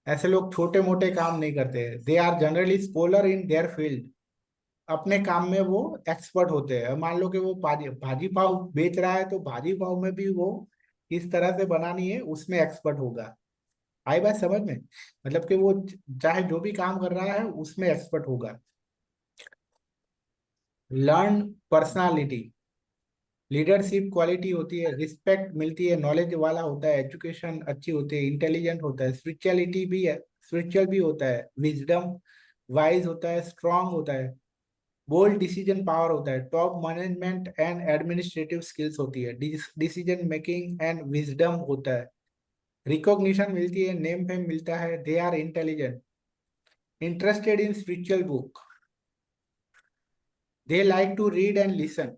ऐसे लोग छोटे मोटे काम नहीं करते हैं। They are generally scholar in their field, अपने काम में वो एक्सपर्ट होते हैं। मान लो कि वो भाजी भाजी पाव बेच रहा है तो भाजी पाव में भी वो किस तरह से बनानी है उसमें एक्सपर्ट होगा। आई बात समझ में? मतलब कि वो चाहे जो भी काम कर रहा है उसमें एक्सपर्ट होगा। लर्न पर्सनालिटी, लीडरशिप क्वालिटी होती है, रिस्पेक्ट मिलती है, नॉलेज वाला होता है, एजुकेशन अच्छी होती है, इंटेलिजेंट होता है, स्पिरिचुअलिटी भी है, स्पिरिचुअल भी होता है, विजडम वाइज होता है, स्ट्रांग होता है, बोल्ड डिसीजन पावर होता है, top management and administrative skills होती है, डिसीजन मेकिंग एंड विजडम होता है, रिकॉग्निशन मिलती है, नेम फेम मिलता है, they are intelligent, interested in spiritual book, they like to read and listen,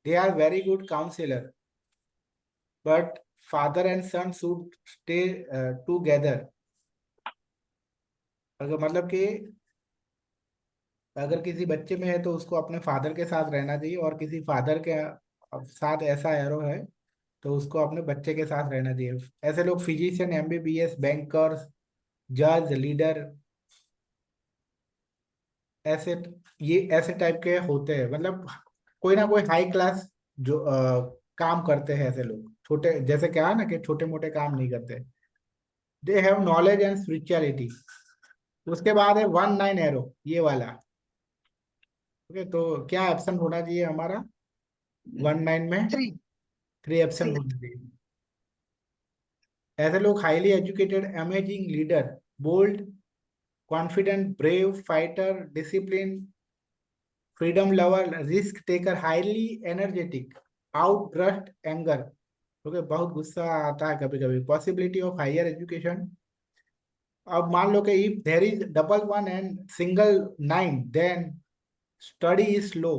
they are very good counsellor, but father and son should stay together. अगर मतलब कि अगर किसी बच्चे में है तो उसको अपने फादर के साथ रहना चाहिए, और किसी फादर के साथ ऐसा एरो है तो उसको अपने बच्चे के साथ रहना चाहिए। ऐसे लोग फिजिशियन, एमबीबीएस, बैंकर्स, जज, लीडर, ऐसे ये ऐसे टाइप के होते हैं। मतलब कोई ना कोई हाई क्लास जो काम करते हैं ऐसे लोग। छोटे जैसे क्या है ना कि छोटे मोटे काम नहीं करते। They have knowledge and spirituality. उसके बाद है 1-9 एरो, ये वाला। ओके, तो क्या एब्सेंट होना चाहिए हमारा 1-9 में? 3 3 एब्सेंट 3 होना चाहिए। ऐसे लोग highly educated, amazing leader, bold, confident, brave, fighter, discipline, freedom lover, risk taker, highly energetic, outburst anger. Okay, बहुत गुस्सा आता है कभी कभी, पॉसिबिलिटी ऑफ हायर एजुकेशन। अब मान लो कि if there is double 1 and single 9 then study is slow.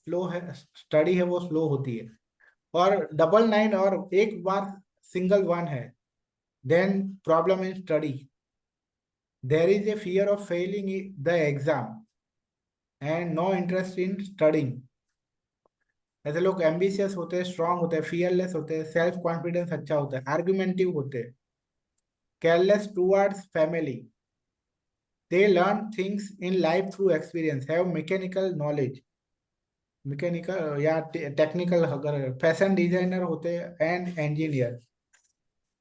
Slow है, स्टडी है वो स्लो होती है। और डबल 9 और एक बार सिंगल 1 है then problem in study. There is a fear of failing the exam and no interest in studying. ऐसे लोग एम्बिशियस होते हैं, स्ट्रांग होते हैं, फियरलेस होते हैं, सेल्फ कॉन्फिडेंस अच्छा होता है, आर्गुमेंटिव होते हैं, careless towards family. They learn things in life through experience, have mechanical knowledge, mechanical या टेक्निकल, अगर फैशन डिजाइनर होते and engineer,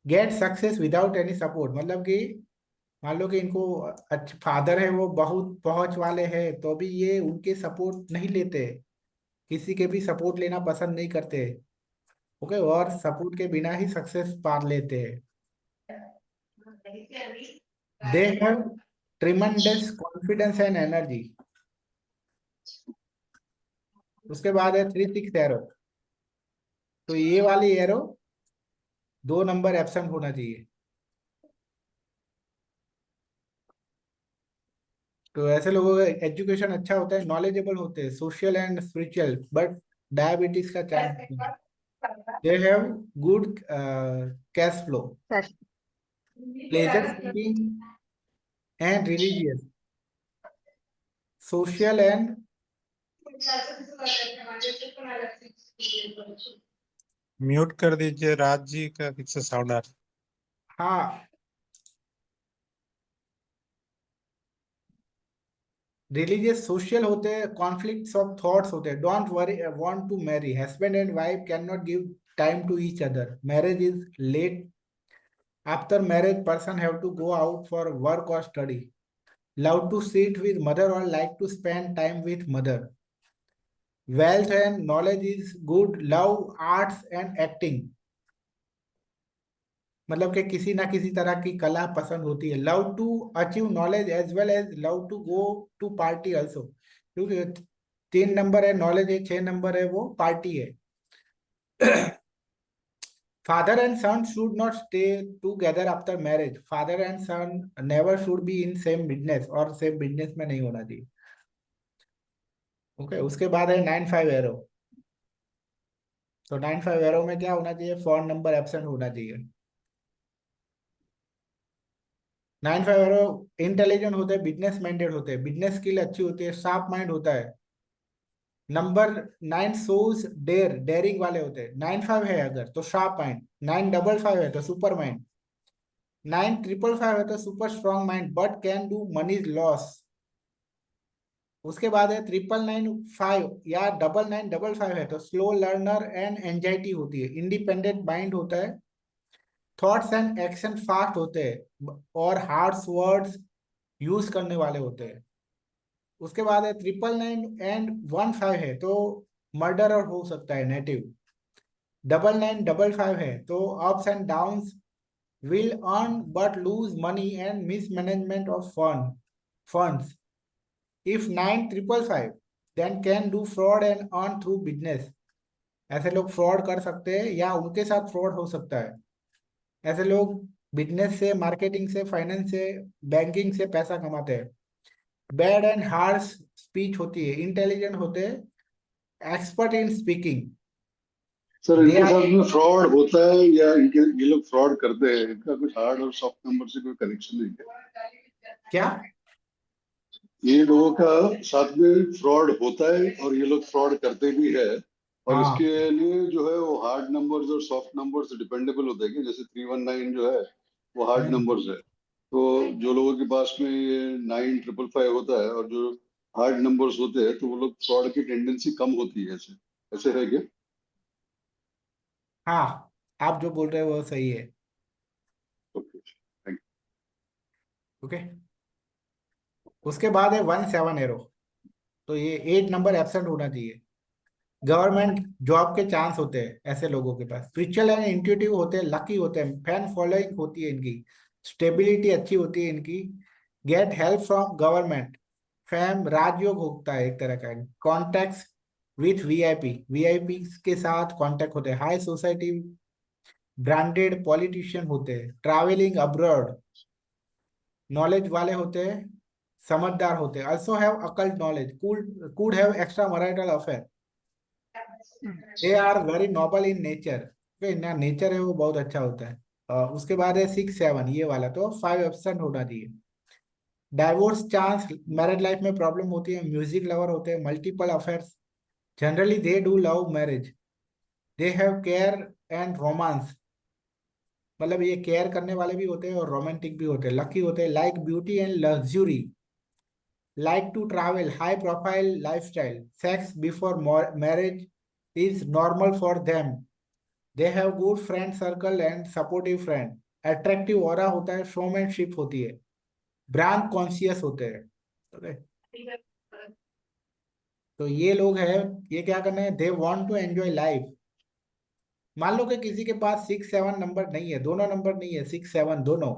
get success without any support, मतलब कि मान लो कि इनको अच्छा फादर है, वो बहुत पहुंच वाले हैं, तो भी ये उनके सपोर्ट नहीं लेते, किसी के भी सपोर्ट लेना पसंद नहीं करते। ओके, और सपोर्ट के बिना ही सक्सेस पा लेते हैं। They have tremendous confidence and energy. उसके बाद है 3 6 एरो। तो ये वाली एरो 2 नंबर एब्सेंट होना चाहिए। तो ऐसे लोगों का एजुकेशन अच्छा होता है, नॉलेजेबल होते हैं, social and spiritual, but diabetes का chance. They have good cash flow, sir pleasure seeking and religious, social and. Mute कर दीजिए, राज जी का पीछे साउंड आ रहा हाँ, रिलीजियस, सोशल होते हैं, कॉन्फ्लिक्ट्स ऑफ थॉट्स होते हैं, don't worry want to marry, husband and wife can not give time to each other, marriage is late, after marriage person have to go out for work और study, love to sit with mother or like to spend time with mother, wealth and knowledge is good, love arts and acting, मतलब कि किसी ना किसी तरह की कला पसंद होती है, love to achieve knowledge as well as love to go to party also, क्योंकि 3 नंबर है नॉलेज है, 6 नंबर है वो पार्टी है। Father and son should not stay together after marriage, father and son never should be in same business, और same business में नहीं होना चाहिए। ओके, उसके बाद है 9 5 एरो। तो 9 5 एरो में क्या होना चाहिए, 4 नंबर एब्सेंट होना चाहिए। 9 5 एरो इंटेलिजेंट होते हैं, बिजनेस माइंडेड होते हैं, बिजनेस स्किल अच्छी होती है, शार्प माइंड होता है। नंबर 9 सोज डेयर, डेयरिंग वाले होते हैं। 9 5 है अगर तो शार्प माइंड, 9 5 5 है तो सुपर माइंड, 9 5 5 है तो super strong mind but can do money loss. उसके बाद है 9 9 9 5 या 9 9 5 5 है तो स्लो लर्नर एंड एंजाइटी होती है, इंडिपेंडेंट माइंड होता है, थॉट्स एंड एक्शन फास्ट होते हैं, और हार्श वर्ड्स यूज करने वाले होते हैं। उसके बाद है 9 9 9 एंड 1 5 है तो मर्डरर हो सकता है, नेटिव। 9 9 5 5 है तो ups and downs, will earn but lose money and mismanagement of funds. If 9 5 5 5 then can do fraud and earn through business, ऐसे लोग फ्रॉड कर सकते हैं या उनके साथ फ्रॉड हो सकता है। ऐसे लोग बिजनेस से, मार्केटिंग से, फाइनेंस से, बैंकिंग से पैसा कमाते हैं। बैड एंड हार्श स्पीच होती है, इंटेलिजेंट होते हैं, एक्सपर्ट इन स्पीकिंग, सर दे इनके आर। साथ में फ्रॉड होता है या इनके ये लोग फ्रॉड करते हैं, इनका कुछ हार्ड और सॉफ्ट नंबर से कोई कनेक्शन नहीं है? क्या? ये लोगों का साथ में फ्रॉड होता है और ये लोग फ्रॉड करते भी है, और हाँ, इसके लिए जो है वो हार्ड नंबर्स और सॉफ्ट नंबर्स डिपेंडेबल होते हैं कि जैसे 319 जो है वो हार्ड नंबर्स है, तो जो लोगों के पास में ये 9 5 5 होता है और जो हार्ड नंबर्स होते हैं तो वो लोग फ्रॉड की टेंडेंसी कम होती है, ऐसे ऐसे है क्या? हाँ, आप जो बोल रहे हो वो सही है। ओके, थैंक ओके, उसके बाद है 1 7 एरो। तो ये 8 नंबर एब्सेंट होना चाहिए। गवर्नमेंट जॉब के चांस होते हैं ऐसे लोगों के पास, स्पिरिचुअल एंड इंट्यूटिव होते हैं, लकी होते हैं, फैन फॉलोइंग होती है इनकी, स्टेबिलिटी अच्छी होती है इनकी, get help from government, fame राजयोग होता है एक तरह का, कॉन्टेक्ट विथ वीआईपी, वीआईपी के साथ कॉन्टेक्ट होते हैं, हाई सोसाइटी, ब्रांडेड पॉलिटिशियन होते हैं, ट्रैवलिंग अब्रॉड, नॉलेज वाले होते हैं, समझदार होते हैं, also have occult knowledge, could have extramarital affair, they are very noble in nature, ना नेचर है वो बहुत अच्छा होता है। उसके बाद है 6 7, ये वाला तो 5 एब्सेंट होना चाहिए। डाइवोर्स चांस, मैरिड लाइफ में प्रॉब्लम होती है, म्यूजिक लवर होते हैं, multiple affairs, generally they do love marriage, they have care and romance, मतलब ये केयर करने वाले भी होते हैं और रोमांटिक भी होते हैं, लकी होते हैं, like beauty and luxury, like to travel, high profile lifestyle, sex before marriage is normal for them. They have good friend circle and supportive friend. Attractive aura होता है, showmanship होती है, brand conscious होते हैं. Okay? तो ये लोग हैं, ये क्या करना है, they want to enjoy life. मान लो कि किसी के पास 6-7 नंबर नहीं है, दोनों नंबर नहीं है, 6-7 दोनों,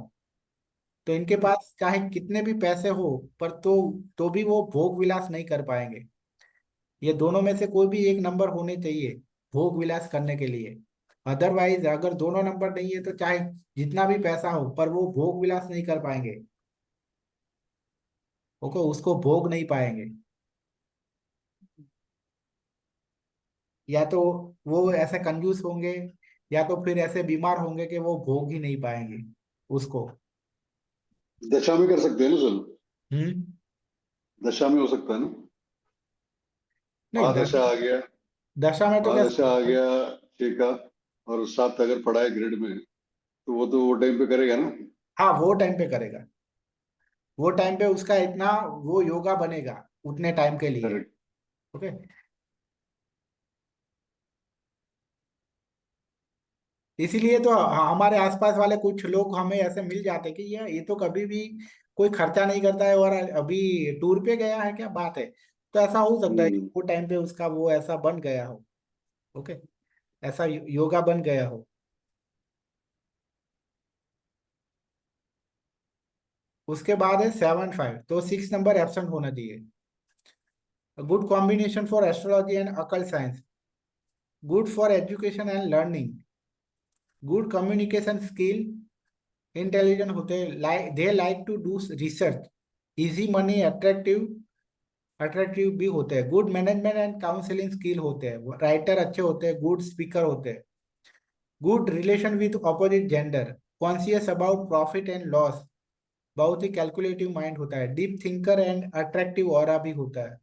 तो इनके पास चाहे कितने भी पैसे हो, पर तो भी वो भोग विलास नहीं कर पाएंगे. ये दोनों में से कोई भी एक नंबर होने चाहिए भोग विलास करने के लिए. अदरवाइज अगर दोनों नंबर नहीं है तो चाहे जितना भी पैसा हो, पर वो भोग विलास नहीं कर पाएंगे. ओके, उसको भोग नहीं पाएंगे. या तो वो ऐसे कंजूस होंगे, या तो फिर ऐसे बीमार होंगे कि वो भोग ही नहीं पाएंगे उसको. दशा में कर सकते हैं ना सर? हम्म. दशा में हो सकता है ना? नहीं, महादशा आ गया, दशा में तो महादशा आ क्या. गया 6 का, और 7 अगर पड़ा है ग्रिड में, तो वो टाइम पे करेगा ना? हाँ, वो टाइम पे करेगा. वो टाइम पे उसका इतना वो योगा बनेगा उतने टाइम के लिए. करेक्ट. ओके. इसीलिए तो हमारे आसपास वाले कुछ लोग हमें ऐसे मिल जाते कि ये तो कभी भी कोई खर्चा नहीं करता है और अभी टूर पे गया है, क्या बात है. तो ऐसा हो सकता है कि वो टाइम पे उसका वो ऐसा बन गया हो. ओके, ऐसा योगा बन गया हो. उसके बाद है 7-5, तो 6 नंबर एब्सेंट होना चाहिए. Good combination for astrology and occult science, good for education and learning, good communication skill, intelligent होते हैं, they like to do research, easy money, attractive भी होते हैं, good management and counselling skill होते हैं, writer अच्छे होते हैं, गुड स्पीकर होते हैं, good relation with opposite gender, conscious about profit and loss, बहुत ही कैलकुलेटिव माइंड होता है, deep thinker and attractive aura भी होता है,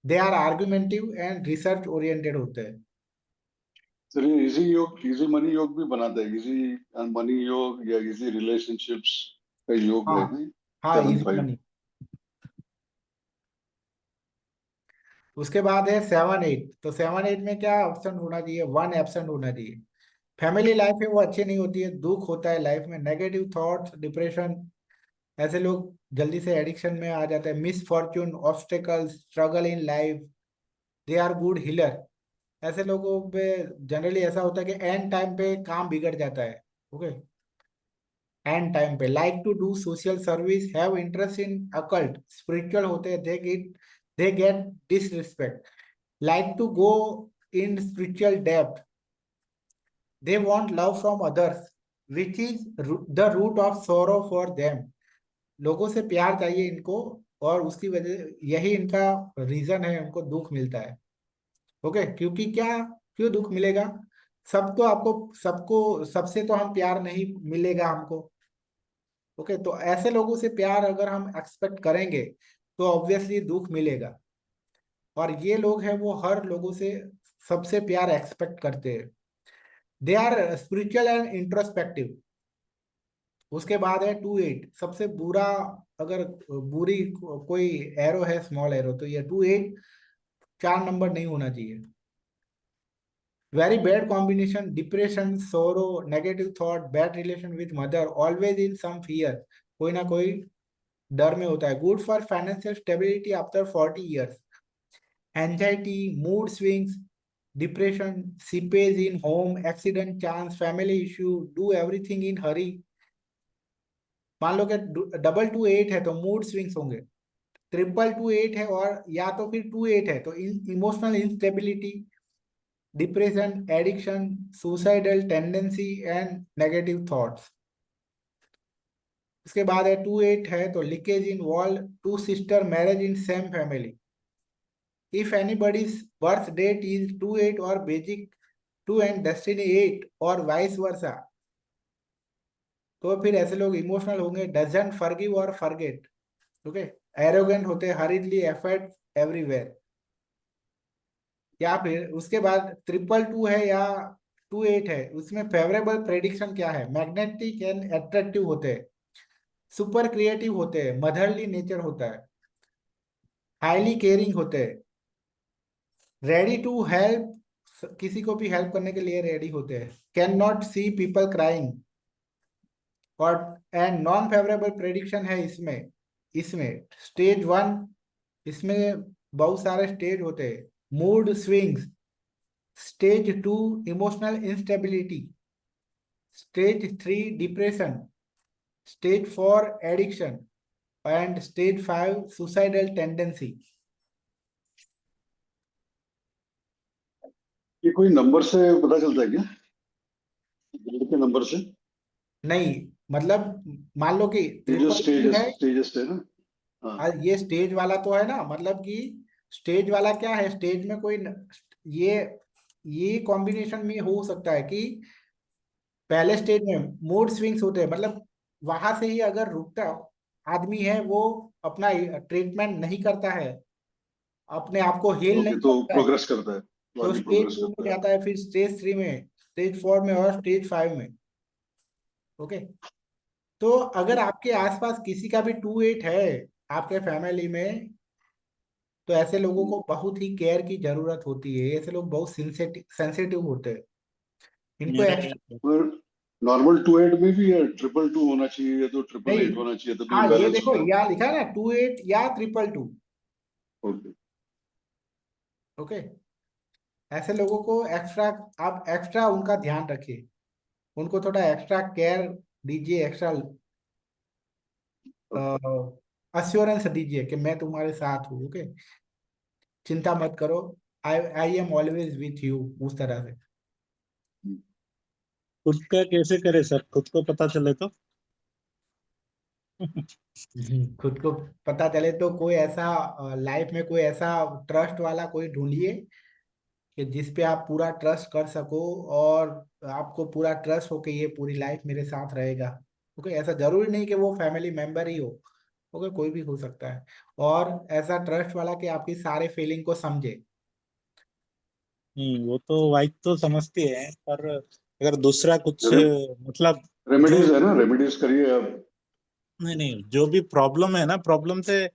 they are argumentative and research oriented होते हैं. सर ये इजी योग, इजी मनी योग भी बनाता है, इजी मनी योग या इजी रिलेशनशिप्स का योग है हाँ नहीं? हाँ, 7-5. मनी. उसके बाद है 7-8, तो 7-8 में क्या एब्सेंट होना चाहिए, 1 एब्सेंट होना चाहिए. फैमिली लाइफ है वो अच्छी नहीं होती है, दुख होता है लाइफ में, नेगेटिव थॉट्स, डिप्रेशन, ऐसे लोग जल्दी से एडिक्शन में आ जाते हैं, misfortune, obstacles, struggle in life, they are good healer. ऐसे लोगों पे जनरली ऐसा होता है कि एंड टाइम पे काम बिगड़ जाता है. ओके, एंड टाइम पे like to do social service, have interest in occult, spiritual होते हैं, they get disrespect, like to go in spiritual depth, they want love from others, which is the root of sorrow for them. लोगों से प्यार चाहिए इनको, और उसकी वजह यही इनका रीजन है, उनको दुख मिलता है. ओके, क्योंकि क्या, क्यों दुख मिलेगा, सब तो आपको, सबको सबसे तो हम प्यार नहीं मिलेगा हमको. ओके, तो ऐसे लोगों से प्यार अगर हम एक्सपेक्ट करेंगे तो ऑब्वियसली दुख मिलेगा. और ये लोग हैं वो हर लोगों से सबसे प्यार एक्सपेक्ट करते हैं. They are spiritual and introspective. उसके बाद है 2-8, सबसे बुरा, अगर बुरी कोई एरो है, स्मॉल एरो, तो ये 2-8, 4 नंबर नहीं होना चाहिए. Very bad combination, depression, sorrow, negative thought, bad relation with mother, always in some fear, कोई ना कोई डर में होता है. Good for financial stability after 40 years, anxiety, mood swings, depression, seepage in home, accident chance, family issue, do everything in hurry. मान लो कि 2-8 है तो मूड स्विंग्स होंगे, 2-8 है और या तो फिर 2-8 है तो emotional instability, depression, addiction, suicidal tendency and negative thoughts. उसके बाद है 2-8 है तो leakage in wall, two sister, marriage in same family. If anybody's birth date is 2-8 or basic 2 and destiny 8 और vice versa, तो फिर ऐसे लोग इमोशनल होंगे, डजंट फॉरगिव और फॉरगेट. ओके, एरोगेंट होते हैं, हरीडली एफर्ट एवरीवेयर. या फिर उसके बाद 222 है या 2-8 है, उसमें फेवरेबल प्रेडिक्शन क्या है, मैग्नेटिक एंड एट्रैक्टिव होते हैं, सुपर क्रिएटिव होते हैं, मदरली नेचर होता है, हाईली केयरिंग होते हैं, रेडी टू हेल्प, किसी को भी हेल्प करने के लिए रेडी होते हैं, can not see people crying, और एंड नॉन फेवरेबल प्रेडिक्शन है इसमें। इसमें स्टेज 1, इसमें बहुत सारे स्टेज होते हैं, mood swings, stage 2 emotional instability, stage 3 depression, stage 4 addiction, and stage 5 suicidal tendency. ये कोई नंबर से पता चलता है क्या, ग्रेड के नंबर से? नहीं, मतलब मान लो कि ये जो ट्रिपल है, स्टेजेस है ना? हाँ। ये स्टेज वाला तो है ना, मतलब कि स्टेज वाला क्या है, स्टेज में कोई ये ये कॉम्बिनेशन में हो सकता है कि पहले स्टेज में मूड स्विंग्स होते हैं, मतलब वहां से ही अगर रुकता आदमी है, वो अपना ट्रीटमेंट नहीं करता है, अपने आप को हील ओके, नहीं तो करता है, प्रोग्रेस करता है, तो तो आदमी स्टेज प्रोग्रेस 2 में करता है। जाता है, फिर स्टेज 3 में, स्टेज 4 में और स्टेज 5 में। ओके, तो अगर आपके आसपास किसी का भी 2-8 है आपके फैमिली में, तो ऐसे लोगों को बहुत ही केयर की जरूरत होती है, ऐसे लोग बहुत सेंसिटिव होते हैं, इनको मेरे पर नॉर्मल 2-8 में भी या 2-2 होना चाहिए, या तो 888 नहीं। होना चाहिए, तभी हाँ, ये इम्बैलेंस देखो होता है? यहाँ लिखा है ना, 2-8 या 2-2। ओके। ओके, ऐसे लोगों को एक्स्ट्रा, आप एक्स्ट्रा उनका ध्यान रखिए, उनको थोड़ा एक्स्ट्रा केयर दीजिए, एक्स्ट्रा अश्योरेंस दीजिए कि मैं तुम्हारे साथ हूँ। ओके, चिंता मत करो, I I am always with you, उस तरह से। खुद का कैसे करे सर, खुद को पता चले तो? खुद को पता चले तो कोई ऐसा लाइफ में कोई ऐसा ट्रस्ट वाला कोई ढूंढिए कि जिस पे आप पूरा ट्रस्ट कर सको, और आपको पूरा ट्रस्ट हो कि ये पूरी लाइफ मेरे साथ रहेगा। ओके, ऐसा जरूरी नहीं कि वो फैमिली मेंबर ही हो, ओके, कोई भी हो सकता है, और ऐसा ट्रस्ट वाला कि आपकी सारे फीलिंग को समझे। वो तो वाइफ तो समझती है, पर अगर दूसरा कुछ मतलब जो रेमेडीज है ना, रेमेडीज करिए आप। नहीं नहीं, जो भी प्रॉब्लम है ना, प्रॉब्लम से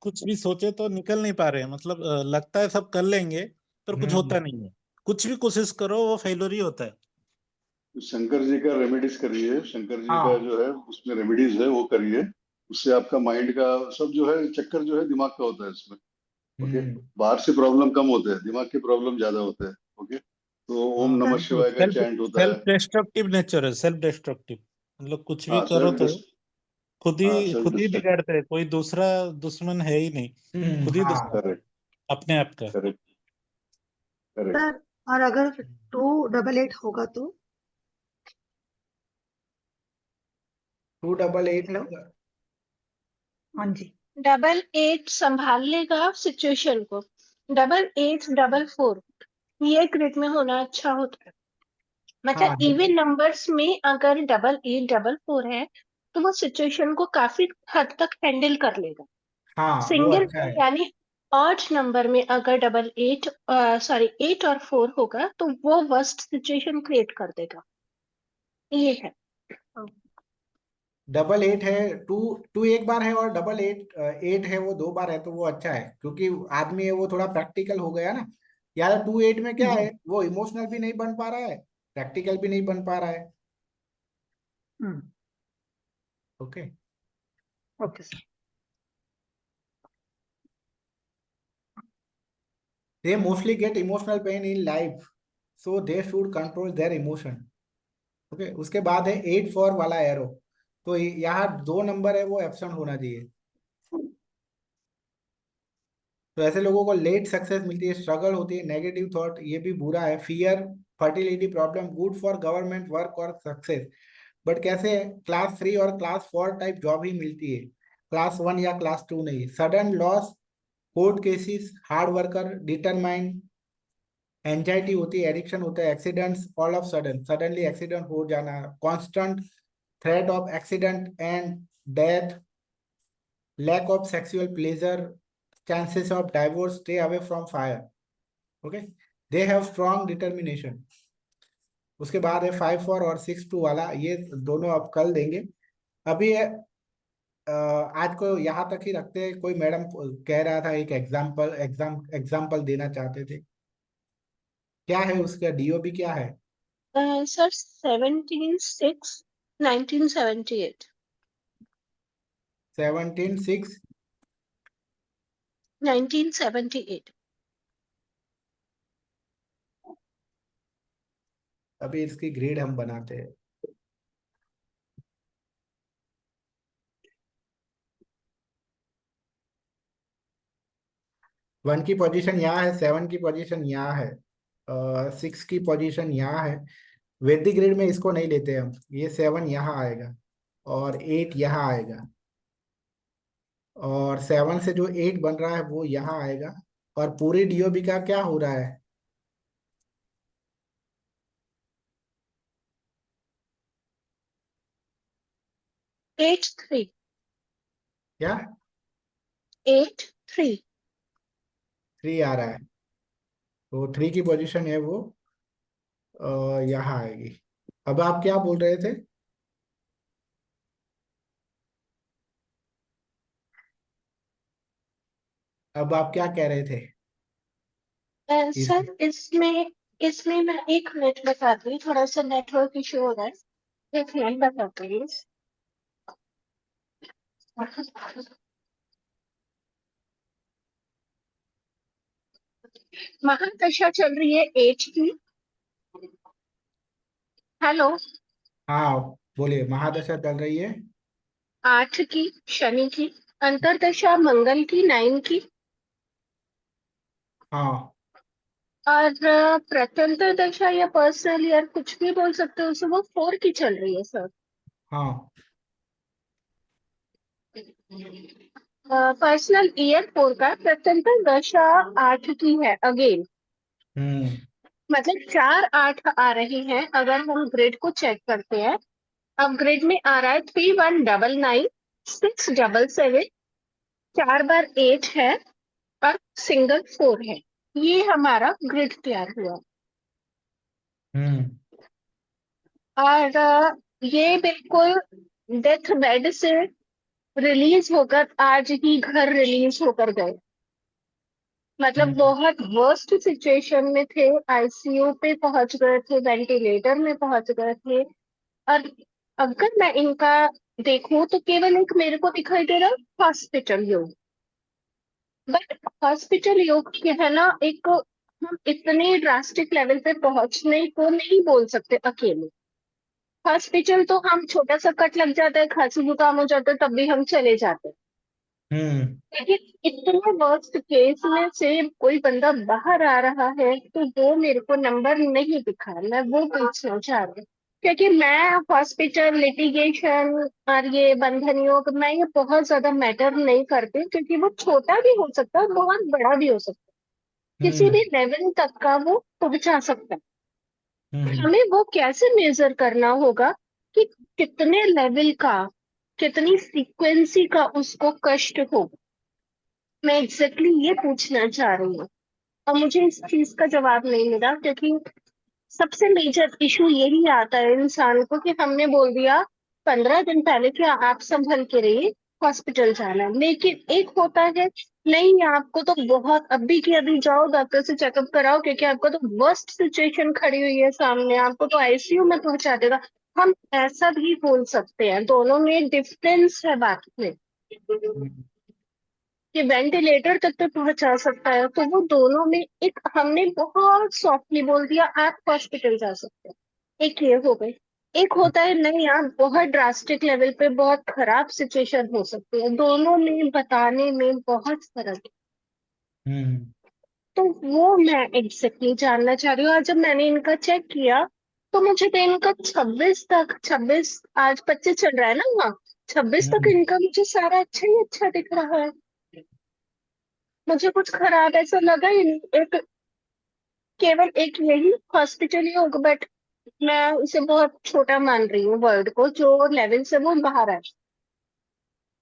कुछ भी सोचे तो निकल नहीं पा रहे हैं, मतलब लगता है सब कर लेंगे, पर कुछ हम्म। होता नहीं है। कुछ भी कोशिश करो वो फेल्योर ही होता है। शंकर जी का रेमेडीज करिए, शंकर जी का हाँ। जो है उसमें रेमेडीज है, वो करिए। उससे आपका माइंड का सब जो है चक्कर जो है दिमाग का होता है इसमें। ओके, हम्म। बाहर से प्रॉब्लम कम होते हैं, दिमाग के प्रॉब्लम ज्यादा होते हैं। ओके, तो ओम हाँ। नमः शिवाय का सेल्फ चैंट होता सेल्फ है। डिस्ट्रक्टिव नेचर है, सेल्फ डिस्ट्रक्टिव, मतलब कुछ भी हाँ, करो सेल्फ तो डिस्ट हाँ, सेल्फ खुद ही डिस्ट्रक्ट। बिगाड़ते हैं, कोई दूसरा दुश्मन है ही नहीं, खुद ही हाँ। दुश्मन है करेक्ट, अपने आप का। Correct, correct. सर, और अगर 288 होगा तो? 288। हेलो। हाँ जी। 88 संभाल लेगा सिचुएशन को, 88 44 ये ग्रिड में होना अच्छा होता है। हाँ। मतलब इवन नंबर्स में अगर 88 44 है, तो वो सिचुएशन को काफी हद तक हैंडल कर लेगा। हाँ, वो सिंगल अच्छा में है। यानी ऑड नंबर में अगर 8 और 4 होगा, तो वो वर्स्ट सिचुएशन क्रिएट कर देगा। ये है। 88 है, टू टू एक बार है, और 88 है वो 2 बार है, तो वो अच्छा है, क्योंकि आदमी है वो थोड़ा प्रैक्टिकल हो गया ना। यार 2-8 में क्या है, जी। वो इमोशनल भी नहीं बन पा रहा है, प्रैक्टिकल भी नहीं बन पा रहा है। Hmm. Okay. Okay sir. They mostly get emotional pain in life, so they should control their emotion. Okay, उसके बाद है 8-4 वाला एरो, तो यहाँ 2 नंबर है वो एब्सेंट होना चाहिए। तो ऐसे लोगों को लेट सक्सेस मिलती है, स्ट्रगल होती है, नेगेटिव थॉट, ये भी बुरा है, fear, fertility problem, good for government work और सक्सेस, बट कैसे है, क्लास 3 और क्लास 4 टाइप जॉब ही मिलती है, क्लास 1 या क्लास 2 नहीं। Sudden loss, court cases, hard worker, determined, anxiety होती है, एडिक्शन होता है, accidents, all of sudden, suddenly accident हो जाना, constant threat of accident and death, lack of sexual pleasure, chances of divorce, stay away from fire. Okay, they have strong determination. उसके बाद है 5-4 और 6-2 वाला, ये दोनों आप कल देंगे। अभी है आज को यहाँ तक ही रखते हैं। कोई मैडम कह रहा था एक एग्जाम्पल देना चाहते थे। क्या है उसका डीओबी क्या है? सर 17/6/1978। 17/6। 1978। अभी इसकी ग्रेड हम बनाते हैं। 1 की पोजीशन यहाँ है, 7 की पोजीशन यहाँ है, 6 की पोजीशन यहाँ है। वैदिक ग्रेड में इसको नहीं लेते हम। ये 7 यहाँ आएगा और 8 यहाँ आएगा, और 7 से जो 8 बन रहा है वो यहाँ आएगा। और पूरे डीओबी का क्या हो रहा है? 8/3। क्या? 8/3। 3 आ रहा है, तो 3 की पोजीशन है वो यहाँ आएगी। अब आप क्या बोल रहे थे? अब आप क्या कह रहे थे? इस सर इसमें इसमें मैं एक मिनट बताती हूँ, थोड़ा सा नेटवर्क इशू हो रहा है। एक मिनट बताती हूँ। महादशा चल रही है 8 की। हेलो। हाँ, बोलिए। महादशा चल रही है 8 की शनि की। अंतरदशा मंगल की 9 की। हाँ। और प्रत्यंतर दशा या पर्सनल ईयर कुछ भी बोल सकते हो उसे, वो 4 की चल रही है सर। हाँ। पर्सनल ईयर 4 का, प्रत्यंतर दशा 8 की है अगेन। हम्म। मतलब 4/8 आ रही हैं अगर हम ग्रिड को चेक करते हैं। अब ग्रिड में आ रहा है 3199, 677, 4 बार 8 है और सिंगल 4 है। ये हमारा ग्रिड तैयार हुआ। हम्म। और ये बिल्कुल डेथ बेड से रिलीज होकर आज ही घर रिलीज होकर गए। मतलब हम्म। बहुत वर्स्ट सिचुएशन में थे, आईसीयू पे पहुंच गए थे, वेंटिलेटर में पहुंच गए थे। और अगर मैं इनका देखूं तो केवल एक मेरे को दिखाई दे रहा हॉस्पिटल योग। बट हॉस्पिटल योग के है ना, एक हम इतने ड्रास्टिक लेवल पे पहुंचने को नहीं बोल सकते अकेले। हॉस्पिटल तो हम छोटा सा कट लग जाता है, खांसी जुकाम हो जाता है, तब भी हम चले जाते हैं। हम्म। लेकिन इतने वर्स्ट केस में से कोई बंदा बाहर आ रहा है तो वो मेरे को नंबर नहीं दिखा। मैं वो पूछना चाह रही हूँ, क्योंकि मैं हॉस्पिटल लिटिगेशन और ये बंधन योग, मैं ये बहुत ज्यादा मैटर नहीं करती, क्योंकि वो छोटा भी हो सकता है, बहुत बड़ा भी हो सकता है, किसी हम्म। भी लेवल तक का वो पहुंचा सकता है। हम्म। हमें वो कैसे मेजर करना होगा कि कितने लेवल का, कितनी फ्रीक्वेंसी का उसको कष्ट होगा। मैं एग्जैक्टली ये पूछना चाह रही हूँ और मुझे इस चीज का जवाब नहीं मिला, क्योंकि सबसे मेजर इशू यही आता है इंसान को कि हमने बोल दिया 15 दिन पहले कि आप संभल के रहिए, हॉस्पिटल जाना है। लेकिन एक होता है, नहीं आपको तो बहुत अभी की अभी जाओ, डॉक्टर से चेकअप कराओ, क्योंकि आपको तो वर्स्ट सिचुएशन खड़ी हुई है सामने, आपको तो आईसीयू में पहुंचा देगा। हम ऐसा भी बोल सकते हैं, दोनों में डिफरेंस है बात में, हम्म। कि वेंटिलेटर तक तो पहुंचा सकता है। तो वो दोनों में एक हमने बहुत सॉफ्टली बोल दिया आप हॉस्पिटल जा सकते हैं, एक ये हो गई। एक होता है नहीं आप बहुत ड्रास्टिक लेवल पे बहुत खराब सिचुएशन हो सकती है, दोनों में बताने में बहुत फर्क है। हम्म। तो वो मैं एग्जैक्टली जानना चाह रही हूँ। और जब मैंने इनका चेक किया तो मुझे तो इनका 26 आज 25 चल रहा है ना, हाँ 26 तक हम्म। इनका मुझे सारा अच्छा ही अच्छा दिख रहा है। मुझे कुछ खराब ऐसा लगा ही नहीं। एक केवल एक यही हॉस्पिटल ही होगा, बट मैं उसे बहुत छोटा मान रही हूँ वर्ड को, जो लेवल से वो बाहर है।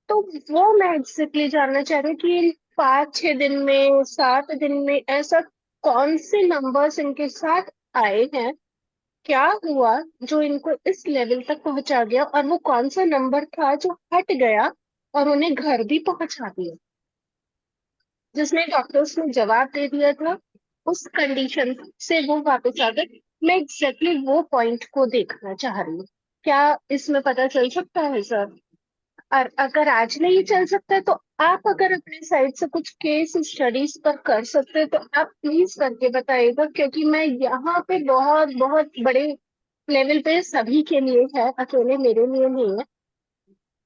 तो वो मैं एग्जैक्टली जानना चाह रही हूँ कि इन 5-6 दिन में, 7 दिन में ऐसा कौन से नंबर्स इनके साथ आए हैं, क्या हुआ जो इनको इस लेवल तक पहुंचा गया, और वो कौन सा नंबर था जो हट गया और उन्हें घर भी पहुंचा दिया, जिसमें डॉक्टर्स ने जवाब दे दिया था उस कंडीशन से वो वापस आ गए। मैं एग्जैक्टली वो पॉइंट को देखना चाह रही हूँ। क्या इसमें पता चल सकता है सर? और अगर आज नहीं चल सकता है तो आप अगर अपने साइड से कुछ केस स्टडीज पर कर सकते हैं तो आप प्लीज करके बताइएगा, क्योंकि मैं यहाँ पे बहुत बहुत बड़े लेवल पे सभी के लिए है, अकेले मेरे लिए नहीं है,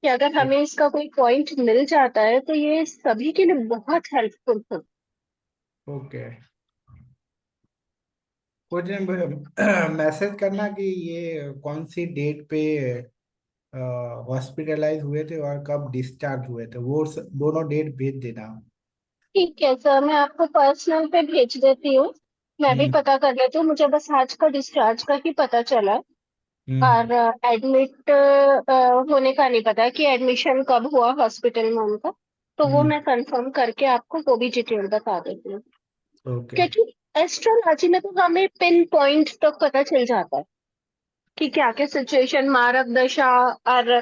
कि अगर हमें इसका कोई पॉइंट मिल जाता है तो ये सभी के लिए बहुत हेल्पफुल है। ओके, कुछ मैसेज करना कि ये कौन सी डेट पे हॉस्पिटलाइज हुए थे और कब डिस्चार्ज हुए थे, वो दोनों डेट भेज देना। ठीक है सर, मैं आपको पर्सनल पे भेज देती हूँ। मैं भी हम्म पता कर लेती हूँ, मुझे बस आज का डिस्चार्ज का ही पता चला है। हम्म और एडमिट होने का नहीं पता कि एडमिशन कब हुआ हॉस्पिटल में उनका, तो वो हम्म मैं कंफर्म करके आपको वो भी डिटेल बता देती हूँ। ओके। क्योंकि एस्ट्रोलॉजी में तो हमें पिन पॉइंट तक पता चल जाता है कि क्या क्या सिचुएशन, मारक दशा और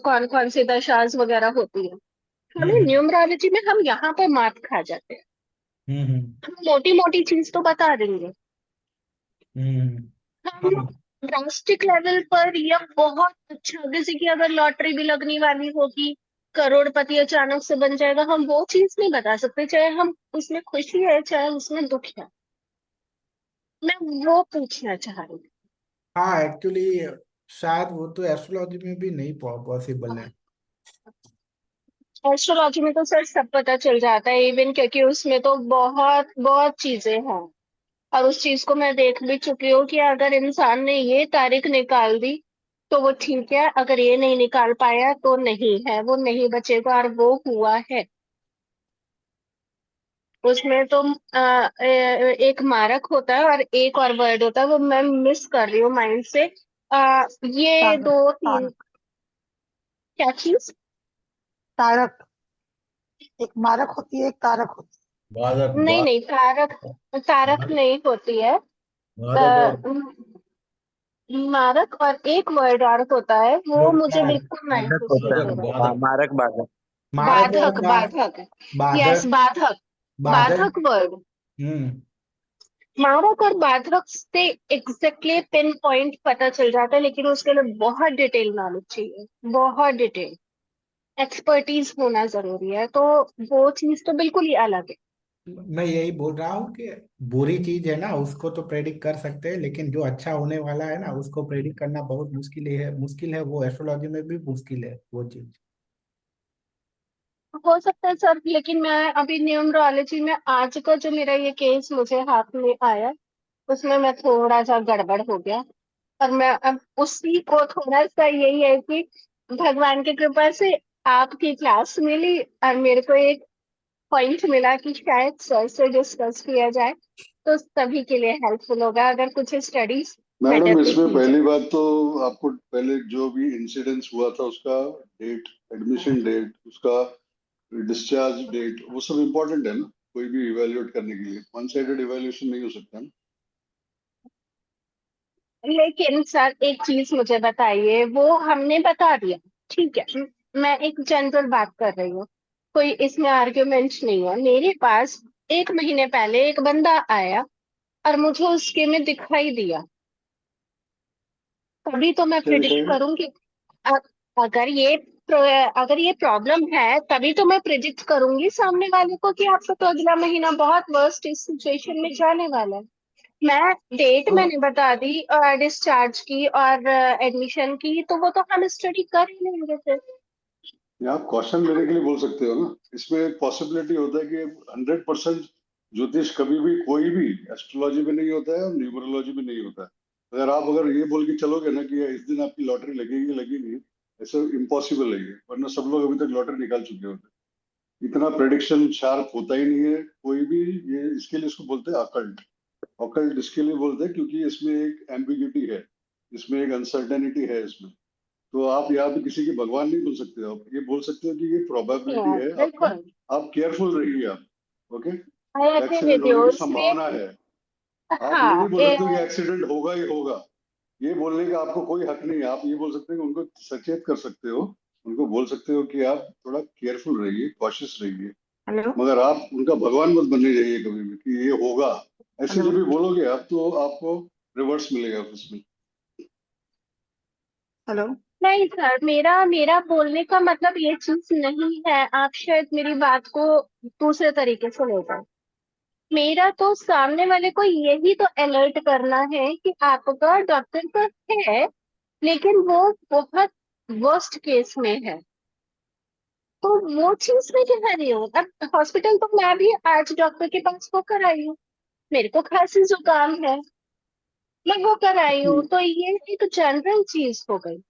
कौन कौन सी दशाज वगैरह होती है। हमें हम्म न्यूमरोलॉजी में हम यहाँ पे मात खा जाते हैं। हम्म हम मोटी मोटी चीज तो बता देंगे, हम्म हम हाँ ड्रास्टिक लेवल पर या बहुत अच्छा, जैसे कि अगर लॉटरी भी लगने वाली होगी, करोड़पति अचानक से बन जाएगा, हम वो चीज नहीं बता सकते, चाहे हम उसमें खुशी है चाहे उसमें दुख है। मैं वो पूछना चाह रही हाँ, एक्चुअली शायद वो तो एस्ट्रोलॉजी में भी नहीं पॉसिबल है। हूँ। एस्ट्रोलॉजी में तो सर सब पता चल जाता है इवन, क्योंकि उसमें तो बहुत बहुत चीजें हैं। और उस चीज को मैं देख भी चुकी हूँ कि अगर इंसान ने ये तारीख निकाल दी तो वो ठीक है, अगर ये नहीं निकाल पाया तो नहीं है, वो नहीं बचेगा, और वो हुआ है। उसमें तो एक मारक होता है और एक और वर्ड होता है, वो मैं मिस कर रही हूँ माइंड से। ये तारक दो तीन, तारक क्या चीज? तारक, एक मारक होती है, एक तारक होती बाधक नहीं नहीं, तारक, तारक बाधक नहीं होती है। बाधक और मारक और एक वर्ड और होता है, वो मुझे योगदान। बिल्कुल माइंड बाधक से होता नहीं है। हो बाधक रहा। हाँ, बाधक मारक बाधक। मारक बाधक, होगा। बाधक। यस, बाधक। बाधक। बाधक। बाधक वर्ड। हम्म मारक और बाधक से एग्जैक्टली पिन पॉइंट पता चल जाता है, लेकिन उसके लिए बहुत डिटेल नॉलेज चाहिए, बहुत डिटेल एक्सपर्टीज होना जरूरी है, तो वो चीज तो बिल्कुल ही अलग है। मैं यही बोल रहा हूँ कि बुरी चीज है ना, उसको तो प्रेडिक्ट कर सकते हैं, लेकिन जो अच्छा होने वाला है ना उसको प्रेडिक्ट करना बहुत मुश्किल है, वो एस्ट्रोलॉजी में भी मुश्किल है वो चीज। हो सकता है सर, लेकिन मैं अभी न्यूमरोलॉजी में आज का जो मेरा ये केस मुझे हाथ में आया, उसमें मैं थोड़ा सा गड़बड़ हो गया। और मैं अब उसी को थोड़ा सा, यही है कि भगवान की कृपा से आपकी क्लास मिली और मेरे को एक पॉइंट मिला कि शायद सर से डिस्कस किया जाए तो सभी के लिए हेल्पफुल होगा, अगर कुछ स्टडीज मैडम, बेटर पे इसमें की जाए। पहली बात तो आपको पहले जो भी इंसिडेंस हुआ था उसका डेट, एडमिशन डेट, उसका डिस्चार्ज डेट, वो सब इम्पोर्टेंट है ना, कोई भी इवेल्युएट करने के लिए। वन साइडेड इवेल्युएशन नहीं हो सकता ना। लेकिन सर एक चीज मुझे बताइए, वो हमने बता दिया, ठीक है, मैं एक जनरल बात कर रही हूँ, कोई इसमें आर्ग्यूमेंट नहीं है। मेरे पास एक महीने पहले एक बंदा आया और मुझे उसके में दिखाई दिया, तभी तो मैं क्या प्रिडिक्ट दिखाएगा? करूंगी। अ- अगर ये अगर ये प्रॉब्लम है तभी तो मैं प्रिडिक्ट करूंगी सामने वाले को कि आपका तो अगला महीना बहुत वर्स्ट इस सिचुएशन में जाने वाला है। मैं डेट हाँ, मैंने बता दी और डिस्चार्ज की और एडमिशन की, तो वो तो हम स्टडी कर ही लेंगे फिर। ये आप क्वेश्चन लेने के लिए बोल सकते हो ना। इसमें एक पॉसिबिलिटी होता है कि 100% ज्योतिष कभी भी कोई भी एस्ट्रोलॉजी में नहीं होता है और न्यूमरोलॉजी में नहीं होता है। अगर ये बोल के चलोगे ना कि इस दिन आपकी लॉटरी लगेगी लगेगी, ऐसा इम्पॉसिबल है ये, वरना सब लोग अभी तक लॉटरी निकाल चुके होते हैं। इतना प्रेडिक्शन शार्प होता ही नहीं है कोई भी। ये इसके लिए इसको बोलते हैं अकल्ट। अकल्ट इसके लिए बोलते हैं क्योंकि इसमें एक एम्बिग्यूटी है, इसमें एक अनसर्टेनिटी है इसमें। तो आप यहाँ पे किसी के भगवान नहीं बोल सकते हो, आप ये बोल सकते हो कि ये प्रोबेबिलिटी हाँ, है आपका, बिल्कुल। आप केयरफुल रहिए आप। Okay, I agree accident with you होने की इसमें। संभावना है। आप ये नहीं हाँ, बोल सकते हो कि एक्सीडेंट होगा ही होगा। ये बोलने का आपको कोई हक नहीं है। आप ये बोल सकते हो कि उनको सचेत कर सकते हो, उनको बोल सकते हो कि आप थोड़ा केयरफुल रहिए, कॉशियस रहिए, हेलो मगर आप उनका भगवान मत बनने जाइए कभी भी कि ये होगा। ऐसे हेलो जब भी बोलोगे आप तो आपको रिवर्स मिलेगा उसमें। हेलो नहीं सर, मेरा मेरा बोलने का मतलब ये चीज नहीं है। आप शायद मेरी बात को दूसरे तरीके से ले जाओ। मेरा तो सामने वाले को यही तो अलर्ट करना है कि आपका डॉक्टर तो है, लेकिन वो बहुत वर्स्ट केस में है। तो वो चीज मैं कह रही हूँ। अब हॉस्पिटल तो मैं भी आज डॉक्टर के पास होकर आई हूँ। मेरे को खांसी जुकाम है, मैं वो कर आई हूँ। तो ये एक जनरल चीज हो गई।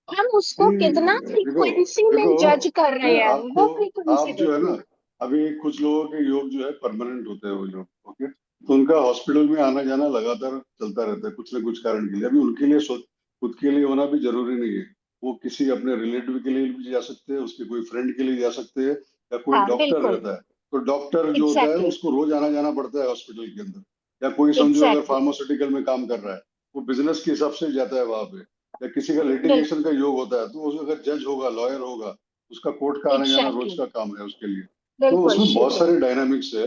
हम उसको नहीं, कितना देखो फ्रीक्वेंसी में देखो, जज कर रहे मैं हैं, आपको, वो फ्रीक्वेंसी आप जो है ना, देखिए। अभी कुछ लोगों के योग जो है परमानेंट होते हैं वो योग, ओके, तो उनका हॉस्पिटल में आना जाना लगातार चलता रहता है कुछ ना कुछ कारण के लिए। अभी उनके लिए खुद के लिए होना भी जरूरी नहीं है, वो किसी अपने रिलेटिव के लिए भी जा सकते हैं, उसके कोई फ्रेंड के लिए जा सकते हैं, या कोई हाँ डॉक्टर बिल्कुल। रहता है तो डॉक्टर जो होता है एग्जैक्टली। उसको रोज आना जाना पड़ता है हॉस्पिटल के अंदर, या कोई समझो अगर एग्जैक्टली। फार्मास्यूटिकल में काम कर रहा है वो बिजनेस के हिसाब से जाता है वहां पे, या किसी का बिल्कुल। लिटिगेशन का योग होता है तो वो अगर जज होगा, लॉयर होगा, उसका कोर्ट का आना जाना रोज एग्जैक्टली। का काम है उसके लिए। तो बिल्कुल उसमें ठीक बहुत है। सारे डायनामिक्स है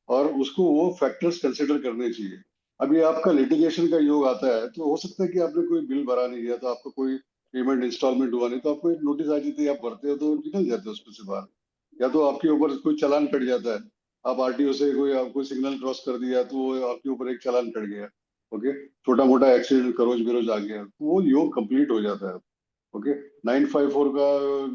और उसको वो फैक्टर्स कंसिडर करने चाहिए। अभी आपका लिटिगेशन का योग आता है तो हो सकता है कि आपने कोई बिल भरा नहीं दिया, तो आपका कोई पेमेंट इंस्टॉलमेंट हुआ नहीं, तो आपको एक नोटिस आ जाती है, आप भरते हो तो निकल जाते हो उसमें से बाहर, या तो आपके ऊपर कोई चालान कट जाता है, आप आरटीओ से कोई सिग्नल क्रॉस कर दिया तो वो आपके ऊपर एक चालान कट गया, ओके, छोटा मोटा एक्सीडेंट खरोच बिरोज आ गया तो वो योग कंप्लीट हो जाता है। ओके, 954 का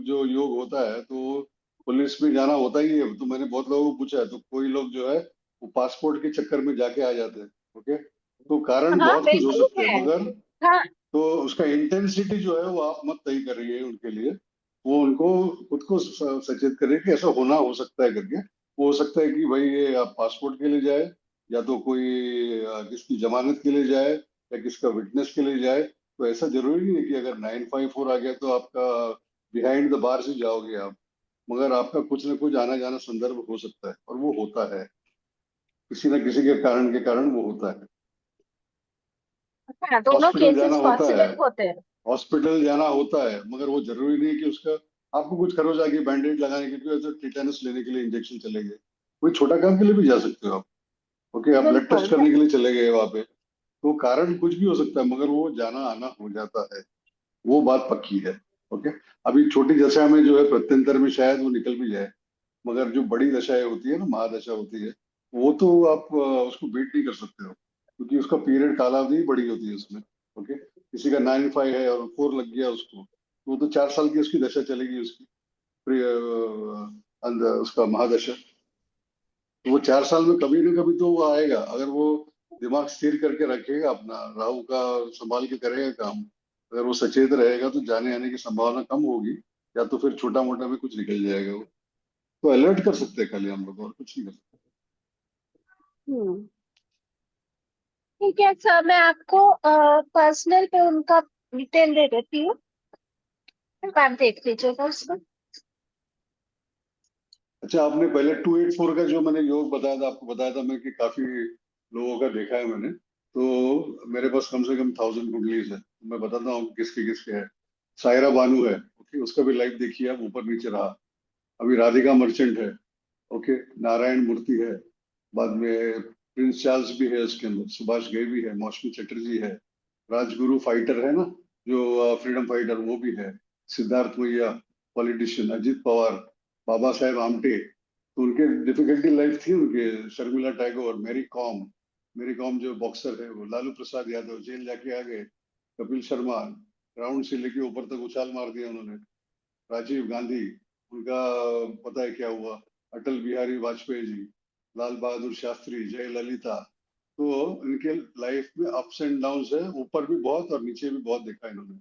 जो योग होता है तो पुलिस में जाना होता ही है, तो मैंने बहुत लोगों को पूछा है तो कोई लोग जो है वो पासपोर्ट के चक्कर में जाके आ जाते हैं, ओके, तो कारण हाँ बहुत कुछ हो बिल्कुल सकते हैं, है। मगर हाँ। तो उसका इंटेंसिटी जो है वो आप मत तय करिए उनके लिए, वो उनको खुद को सचेत करिए कि ऐसा होना हो सकता है करके। वो हो सकता है कि भाई ये आप पासपोर्ट के लिए जाए, या तो कोई किसकी जमानत के लिए जाए, या किसका विटनेस के लिए जाए, तो ऐसा जरूरी नहीं है कि अगर 954 आ गया तो आपका बिहाइंड द बार से जाओगे आप, मगर आपका कुछ ना कुछ आना जाना संदर्भ हो सकता है और वो होता है, किसी न किसी के कारण वो होता है। हाँ, दोनों हॉस्पिटल जाना केसेस होता है, पॉसिबल होते हैं। हॉस्पिटल जाना होता है, मगर वो जरूरी नहीं है कि उसका आपको कुछ खरोच आ गई बैंडेज लगाने के लिए, तो टिटेनस लेने के लिए इंजेक्शन चले गए, कोई छोटा काम के लिए भी जा सकते हो आप, ओके, आप ब्लड बिल्कुल। टेस्ट करने के लिए चले गए वहां पे, तो कारण कुछ भी हो सकता है, मगर वो जाना आना हो जाता है, वो बात पक्की है, ओके। अभी छोटी दशा में जो है प्रत्यंतर में शायद वो निकल भी जाए, मगर जो बड़ी दशाएं होती है ना, महादशा होती है, वो तो आप उसको बीट नहीं कर सकते हो, क्योंकि उसका पीरियड कालावधि बड़ी होती है उसमें, ओके। किसी का 9-5 है और 4 लग गया उसको, तो वो तो 4 साल की उसकी दशा चलेगी उसकी, अंदर उसका महादशा, तो वो 4 साल में कभी ना कभी तो वो आएगा, अगर वो दिमाग स्थिर करके रखेगा अपना, राहु का संभाल के करेगा काम, अगर वो सचेत रहेगा तो जाने आने की संभावना कम होगी, या तो फिर छोटा मोटा भी कुछ निकल जाएगा वो, तो अलर्ट कर सकते हैं खाली हम लोग, और कुछ नहीं कर सकते। हम्म। ठीक है सर, मैं आपको पर्सनल पे उनका डिटेल दे देती हूँ, आप देख लीजिएगा उसको। अच्छा, आपने पहले 284 का जो मैंने योग बताया था, आपको बताया था मैं कि काफी लोगों का देखा है मैंने, तो मेरे पास कम से कम 1000 कुंडलीज है, मैं बताता हूँ किसके किसके है। सायरा बानू है, ओके, उसका भी लाइव देखिए आप, ऊपर नीचे रहा। अभी राधिका मर्चेंट है, ओके, नारायण मूर्ति है, बाद में प्रिंस चार्ल्स भी है उसके अंदर, सुभाष घई भी है, मौसमी चटर्जी है, राजगुरु फाइटर है ना, जो फ्रीडम फाइटर, वो भी है, सिद्धार्थ मैया पॉलिटिशियन, अजित पवार, बाबा साहेब आमटे, तो उनके डिफिकल्टी लाइफ थी उनके, शर्मिला टैगोर, मेरी कॉम जो बॉक्सर है वो, लालू प्रसाद यादव जेल जाके आ गए, कपिल शर्मा ग्राउंड से लेके ऊपर तक उछाल मार दिया उन्होंने, राजीव गांधी, उनका पता है क्या हुआ, अटल बिहारी वाजपेयी जी, लाल बहादुर शास्त्री, जयललिता, तो इनके लाइफ में अप्स एंड डाउन्स है, ऊपर भी बहुत और नीचे भी बहुत देखा इन्होंने,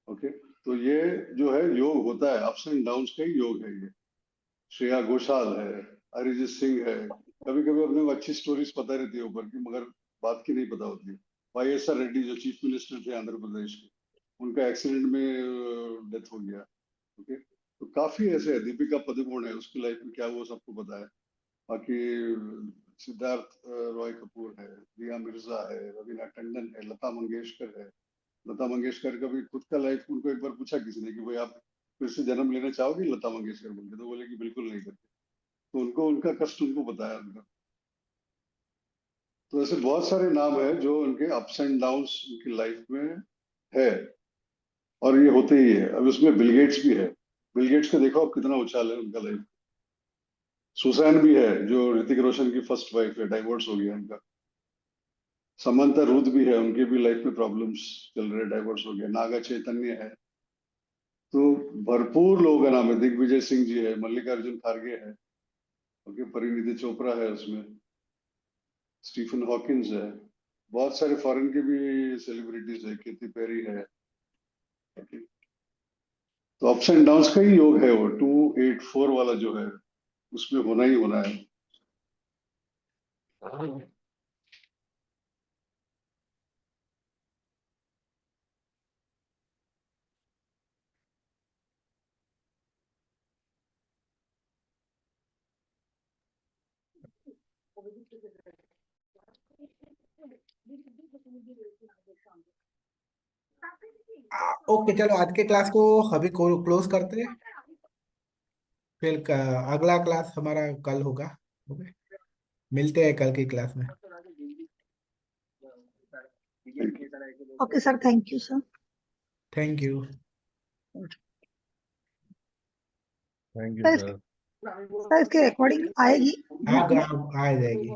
ओके। तो ये जो है योग होता है, अप्स एंड डाउन्स का ही योग है ये। श्रेया घोषाल है, अरिजीत सिंह है, कभी कभी अपने को अच्छी स्टोरीज पता रहती है ऊपर की, मगर बात की नहीं पता होती है। YSR रेड्डी जो चीफ मिनिस्टर थे आंध्र प्रदेश के, उनका एक्सीडेंट में डेथ हो गया, ओके। तो काफी ऐसे है, दीपिका पादुकोण है, उसकी लाइफ में क्या हुआ सबको पता है। बाकी सिद्धार्थ रॉय कपूर है, दिया मिर्जा है, रवीना टंडन है, लता मंगेशकर है, लता मंगेशकर का भी खुद का लाइफ उनको एक बार पूछा किसी ने कि भाई आप फिर से जन्म लेना चाहोगे लता मंगेशकर बोल के, तो बोले कि बिल्कुल नहीं करते। तो उनको उनका कष्ट उनको बताया उनका। तो ऐसे बहुत सारे नाम है जो उनके अप्स एंड डाउन्स उनकी लाइफ में है, और ये होते ही है। अब उसमें बिल गेट्स भी है। बिल गेट्स को देखो आप कितना उछाल है उनका लाइफ। सुसैन भी है जो ऋतिक रोशन की फर्स्ट वाइफ है, डाइवोर्स हो गया उनका। समंता रूथ भी है, उनके भी लाइफ में प्रॉब्लम्स चल रहे, डाइवोर्स हो गया। नागा चैतन्य है। तो भरपूर लोगों का नाम है। दिग्विजय सिंह जी है, मल्लिकार्जुन खारगे है, ओके, परिणीति चोपड़ा है उसमें, स्टीफन हॉकिंस है, बहुत सारे फॉरेन के भी सेलिब्रिटीज है, केटी पेरी है। ओके, तो अप्स एंड डाउन्स का ही योग है वो 284 वाला जो है, उसमें होना ही होना है। ओके, चलो आज के क्लास को अभी क्लोज करते हैं। फिर अगला क्लास हमारा कल होगा। ओके, मिलते हैं कल की क्लास में। Okay sir, thank you sir. Thank you. Thank you sir sir. Sir इसकी रिकॉर्डिंग आएगी? हाँ, आ जाएगी।